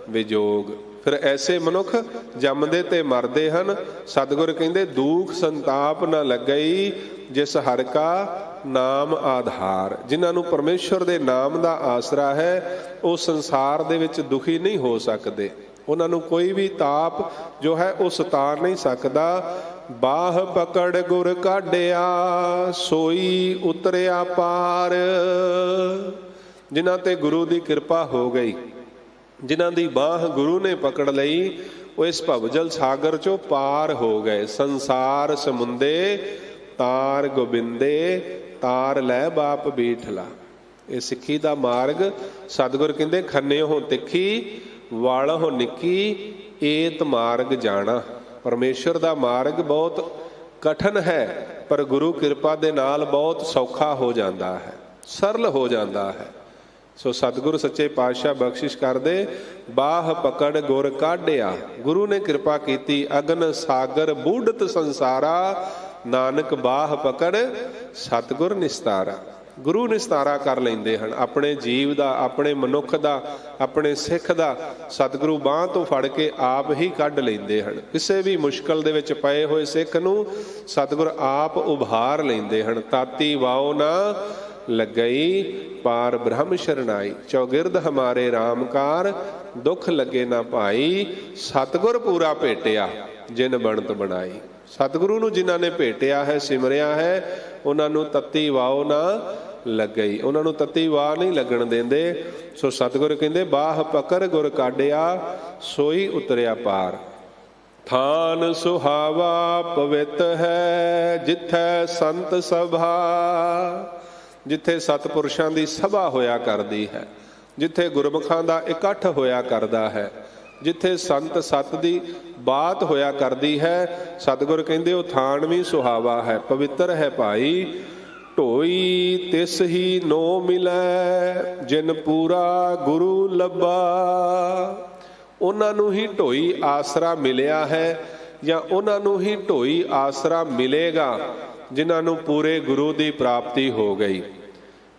ਵਿਜੋਗ। ਫਿਰ ਐਸੇ ਮਨੁੱਖ ਜੰਮਦੇ ਤੇ ਮਰਦੇ ਹਨ। ਸਤਿਗੁਰ ਕਹਿੰਦੇ ਦੁੱਖ ਸੰਤਾਪ ਨਾ ਲੱਗਈ, ਜਿਸ ਹਰਿ ਕਾ ਨਾਮ ਆਧਾਰ। ਜਿਨ੍ਹਾਂ ਨੂੰ ਪਰਮੇਸ਼ਰ ਦੇ ਨਾਮ ਦਾ ਆਸਰਾ ਹੈ ਉਹ ਸੰਸਾਰ ਦੇ ਵਿੱਚ ਦੁਖੀ ਨਹੀਂ ਹੋ ਸਕਦੇ, ਉਹਨਾਂ ਨੂੰ ਕੋਈ ਵੀ ਤਾਪ ਜੋ ਹੈ ਉਹ ਸਤਾ ਨਹੀਂ ਸਕਦਾ। ਬਾਹ ਪਕੜ ਗੁਰ ਕਾਢਿਆ ਸੋਈ ਉਤਰਿਆ ਪਾਰ। ਜਿਨ੍ਹਾਂ ਤੇ ਗੁਰੂ ਦੀ ਕਿਰਪਾ ਹੋ ਗਈ, ਜਿਨ੍ਹਾਂ ਦੀ ਬਾਹ ਗੁਰੂ ਨੇ ਪਕੜ ਲਈ, ਉਹ ਇਸ ਭਵਜਲ ਸਾਗਰ ਚੋਂ ਪਾਰ ਹੋ ਗਏ। ਸੰਸਾਰ ਸਮੁੰਦੇ ਤਾਰ ਗੋਬਿੰਦੇ, ਤਾਰ ਲੈ ਬਾਪ ਬੀਠਲਾ। ਇਹ ਸਿੱਖੀ ਦਾ ਮਾਰਗ ਸਤਿਗੁਰ ਕਹਿੰਦੇ ਖੰਨਿਓ ਤਿੱਖੀ ਵਾਲਹੁ ਨਿੱਕੀ, ਏਤ ਮਾਰਗ ਜਾਣਾ। ਪਰਮੇਸ਼ਰ ਦਾ ਮਾਰਗ ਬਹੁਤ ਕਠਨ ਹੈ, ਪਰ ਗੁਰੂ ਕਿਰਪਾ ਦੇ ਨਾਲ ਬਹੁਤ ਸੌਖਾ ਹੋ ਜਾਂਦਾ ਹੈ, ਸਰਲ ਹੋ ਜਾਂਦਾ ਹੈ। ਸੋ ਸਤਿਗੁਰੂ ਸੱਚੇ ਪਾਤਸ਼ਾਹ ਬਖਸ਼ਿਸ਼ ਕਰਦੇ, ਬਾਹ ਪਕੜ ਗੁਰ ਕਾਢਿਆ। ਗੁਰੂ ਨੇ ਕਿਰਪਾ ਕੀਤੀ, ਅਗਨ ਸਾਗਰ ਬੂਢਤ ਸੰਸਾਰਾ, ਨਾਨਕ ਬਾਹ ਪਕੜ ਸਤਿਗੁਰ ਨਿਸਤਾਰਾ। ਗੁਰੂ ਨਿਸਤਾਰਾ ਕਰ ਲੈਂਦੇ ਹਨ ਆਪਣੇ ਜੀਵ ਦਾ, ਆਪਣੇ ਮਨੁੱਖ ਦਾ, ਆਪਣੇ ਸਿੱਖ ਦਾ। ਸਤਿਗੁਰੂ ਬਾਂਹ ਤੋਂ ਫੜ ਕੇ ਆਪ ਹੀ ਕੱਢ ਲੈਂਦੇ ਹਨ। ਕਿਸੇ ਵੀ ਮੁਸ਼ਕਲ ਦੇ ਵਿੱਚ ਪਏ ਹੋਏ ਸਿੱਖ ਨੂੰ ਸਤਿਗੁਰ ਆਪ ਉਭਾਰ ਲੈਂਦੇ ਹਨ। ਤਾਤੀ ਵਾਓ ਨਾ ਲੱਗਈ, ਪਾਰ ਬ੍ਰਹਮ ਸ਼ਰਨਾਈ। ਚੌਗਿਰਦ ਹਮਾਰੇ ਰਾਮਕਾਰ, ਦੁੱਖ ਲੱਗੇ ਨਾ ਭਾਈ। ਸਤਿਗੁਰ ਪੂਰਾ ਭੇਟਿਆ, ਜਿਨ ਬਣਤ ਬਣਾਈ। ਸਤਿਗੁਰੂ ਨੂੰ ਜਿਨ੍ਹਾਂ ਨੇ ਭੇਟਿਆ ਹੈ, ਸਿਮਰਿਆ ਹੈ, ਉਹਨਾਂ ਨੂੰ ਤੱਤੀ ਵਾਓ ਨਾ ਲੱਗਈ। ਉਹਨਾਂ ਨੂੰ ਤੱਤੀ ਵਾਹ ਨਹੀਂ ਲੱਗਣ ਦਿੰਦੇ। ਸੋ ਸਤਿਗੁਰ ਕਹਿੰਦੇ ਬਾਹ ਪਕੜ ਗੁਰ ਕਾਢਿਆ, ਸੋਈ ਉਤਰਿਆ ਪਾਰ। ਥਾਨ ਸੁਹਾਵਾ ਪਵਿੱਤ ਹੈ, ਜਿੱਥੈ ਸੰਤ ਸਭਾ, ਜਿੱਥੇ ਸਤਿਪੁਰਸ਼ਾਂ ਦੀ ਸਭਾ ਹੋਇਆ ਕਰਦੀ ਹੈ, ਜਿੱਥੇ ਗੁਰਮੁਖਾਂ ਦਾ ਇਕੱਠ ਹੋਇਆ ਕਰਦਾ ਹੈ, ਜਿੱਥੇ ਸੰਤ ਸਤ ਦੀ ਬਾਤ ਹੋਇਆ ਕਰਦੀ ਹੈ, ਸਤਿਗੁਰ ਕਹਿੰਦੇ ਉਹ ਥਾਨ ਵੀ ਸੁਹਾਵਾ ਹੈ, ਪਵਿੱਤਰ ਹੈ ਭਾਈ। ਢੋਈ ਤਿਸ ਹੀ ਨੋ ਮਿਲੈ, ਜਿਨ ਪੂਰਾ ਗੁਰੂ ਲੱਭਾ। ਉਹਨਾਂ ਨੂੰ ਹੀ ਢੋਈ ਆਸਰਾ ਮਿਲਿਆ ਹੈ, ਜਾਂ ਉਹਨਾਂ ਨੂੰ ਹੀ ਢੋਈ ਆਸਰਾ ਮਿਲੇਗਾ ਜਿਨ੍ਹਾਂ ਨੂੰ ਪੂਰੇ ਗੁਰੂ ਦੀ ਪ੍ਰਾਪਤੀ ਹੋ ਗਈ।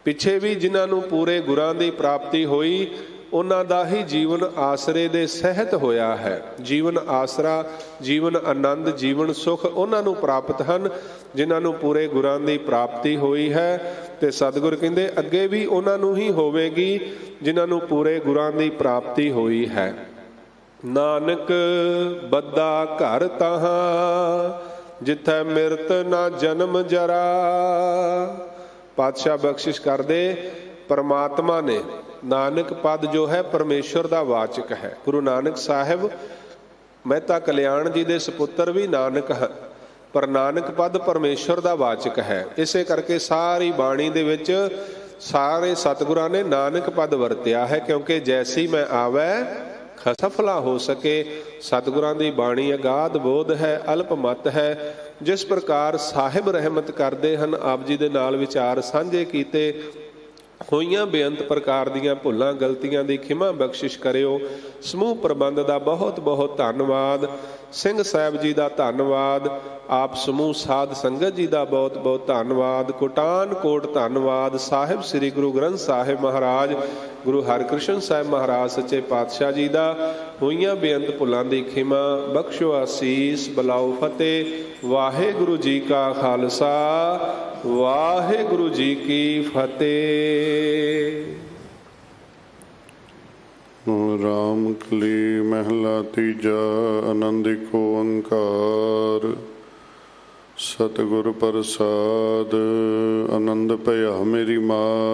ਪਿੱਛੇ ਵੀ ਜਿਨ੍ਹਾਂ ਨੂੰ ਪੂਰੇ ਗੁਰਾਂ ਦੀ ਪ੍ਰਾਪਤੀ ਹੋਈ, ਉਹਨਾਂ ਦਾ ਹੀ ਜੀਵਨ ਆਸਰੇ ਦੇ ਸਹਿਤ ਹੋਇਆ ਹੈ। ਜੀਵਨ ਆਸਰਾ, ਜੀਵਨ ਆਨੰਦ, ਜੀਵਨ ਸੁਖ ਉਹਨਾਂ ਨੂੰ ਪ੍ਰਾਪਤ ਹਨ ਜਿਨ੍ਹਾਂ ਨੂੰ ਪੂਰੇ ਗੁਰਾਂ ਦੀ ਪ੍ਰਾਪਤੀ ਹੋਈ ਹੈ। ਤੇ ਸਤਿਗੁਰ ਕਹਿੰਦੇ ਅੱਗੇ ਵੀ ਉਹਨਾਂ ਨੂੰ ਹੀ ਹੋਵੇਗੀ ਜਿਨ੍ਹਾਂ ਨੂੰ ਪੂਰੇ ਗੁਰਾਂ ਦੀ ਪ੍ਰਾਪਤੀ ਹੋਈ ਹੈ। ਨਾਨਕ ਬੱਧਾ ਘਰ ਤਹਾਂ, ਜਿੱਥੈ ਮਿਰਤ ਨਾ ਜਨਮ ਜਰਾ। ਪਾਤਸ਼ਾਹ ਬਖਸ਼ਿਸ਼ ਕਰਦੇ, ਪਰਮਾਤਮਾ ਨੇ ਨਾਨਕ ਪਦ ਜੋ ਹੈ ਪਰਮੇਸ਼ਵਰ ਦਾ ਵਾਚਕ ਹੈ। ਗੁਰੂ ਨਾਨਕ ਸਾਹਿਬ ਮਹਿਤਾ ਕਲਿਆਣ ਜੀ ਦੇ ਸੁਪੁੱਤਰ ਵੀ ਨਾਨਕ ਹਨ, ਪਰ ਨਾਨਕ ਪਦ ਪਰਮੇਸ਼ਵਰ ਦਾ ਵਾਚਕ ਹੈ। ਇਸੇ ਕਰਕੇ ਸਾਰੀ ਬਾਣੀ ਦੇ ਵਿੱਚ ਸਾਰੇ ਸਤਿਗੁਰਾਂ ਨੇ ਨਾਨਕ ਪਦ ਵਰਤਿਆ ਹੈ, ਕਿਉਂਕਿ ਜੈਸੀ ਮੈਂ ਆਵੈ ਸਫਲਾ ਹੋ ਸਕੇ। ਸਤਿਗੁਰਾਂ ਦੀ ਬਾਣੀ ਅਗਾਧ ਬੋਧ ਹੈ, ਅਲਪ ਮਤ ਹੈ। ਜਿਸ ਪ੍ਰਕਾਰ ਸਾਹਿਬ ਰਹਿਮਤ ਕਰਦੇ ਹਨ, ਆਪ ਜੀ ਦੇ ਨਾਲ ਵਿਚਾਰ ਸਾਂਝੇ ਕੀਤੇ, ਹੋਈਆਂ ਬੇਅੰਤ ਪ੍ਰਕਾਰ ਦੀਆਂ ਭੁੱਲਾਂ ਗਲਤੀਆਂ ਦੀ ਖਿਮਾ ਬਖਸ਼ਿਸ਼ ਕਰਿਓ। ਸਮੂਹ ਪ੍ਰਬੰਧ ਦਾ ਬਹੁਤ ਬਹੁਤ ਧੰਨਵਾਦ। ਸਿੰਘ ਸਾਹਿਬ ਜੀ ਦਾ ਧੰਨਵਾਦ। ਆਪ ਸਮੂਹ ਸਾਧ ਸੰਗਤ ਜੀ ਦਾ ਬਹੁਤ ਬਹੁਤ ਧੰਨਵਾਦ। ਕੋਟਾਨ ਕੋਟ ਧੰਨਵਾਦ। ਸਾਹਿਬ ਸ੍ਰੀ ਗੁਰੂ ਗ੍ਰੰਥ ਸਾਹਿਬ ਮਹਾਰਾਜ, ਗੁਰੂ ਹਰਿਕ੍ਰਿਸ਼ਨ ਸਾਹਿਬ ਮਹਾਰਾਜ ਸੱਚੇ ਪਾਤਸ਼ਾਹ ਜੀ ਦਾ ਹੋਈਆਂ ਬੇਅੰਤ ਭੁੱਲਾਂ ਦੀ ਖਿਮਾ ਬਖਸ਼ੋ, ਆਸੀਸ ਬਲਾਓ, ਫਤਿਹ। ਵਾਹਿਗੁਰੂ ਜੀ ਕਾ ਖਾਲਸਾ, ਵਾਹਿਗੁਰੂ ਜੀ ਕੀ ਫਤਿਹ। ਰਾਮ ਕਲੀ ਮਹਿਲਾ ਤੀਜਾ, ਆਨੰਦ ਏਕ ਓੰਕਾਰ। ਸਤਿਗੁਰ ਪ੍ਰਸਾਦ, ਆਨੰਦ ਭਇਆ ਮੇਰੀ ਮਾਂ।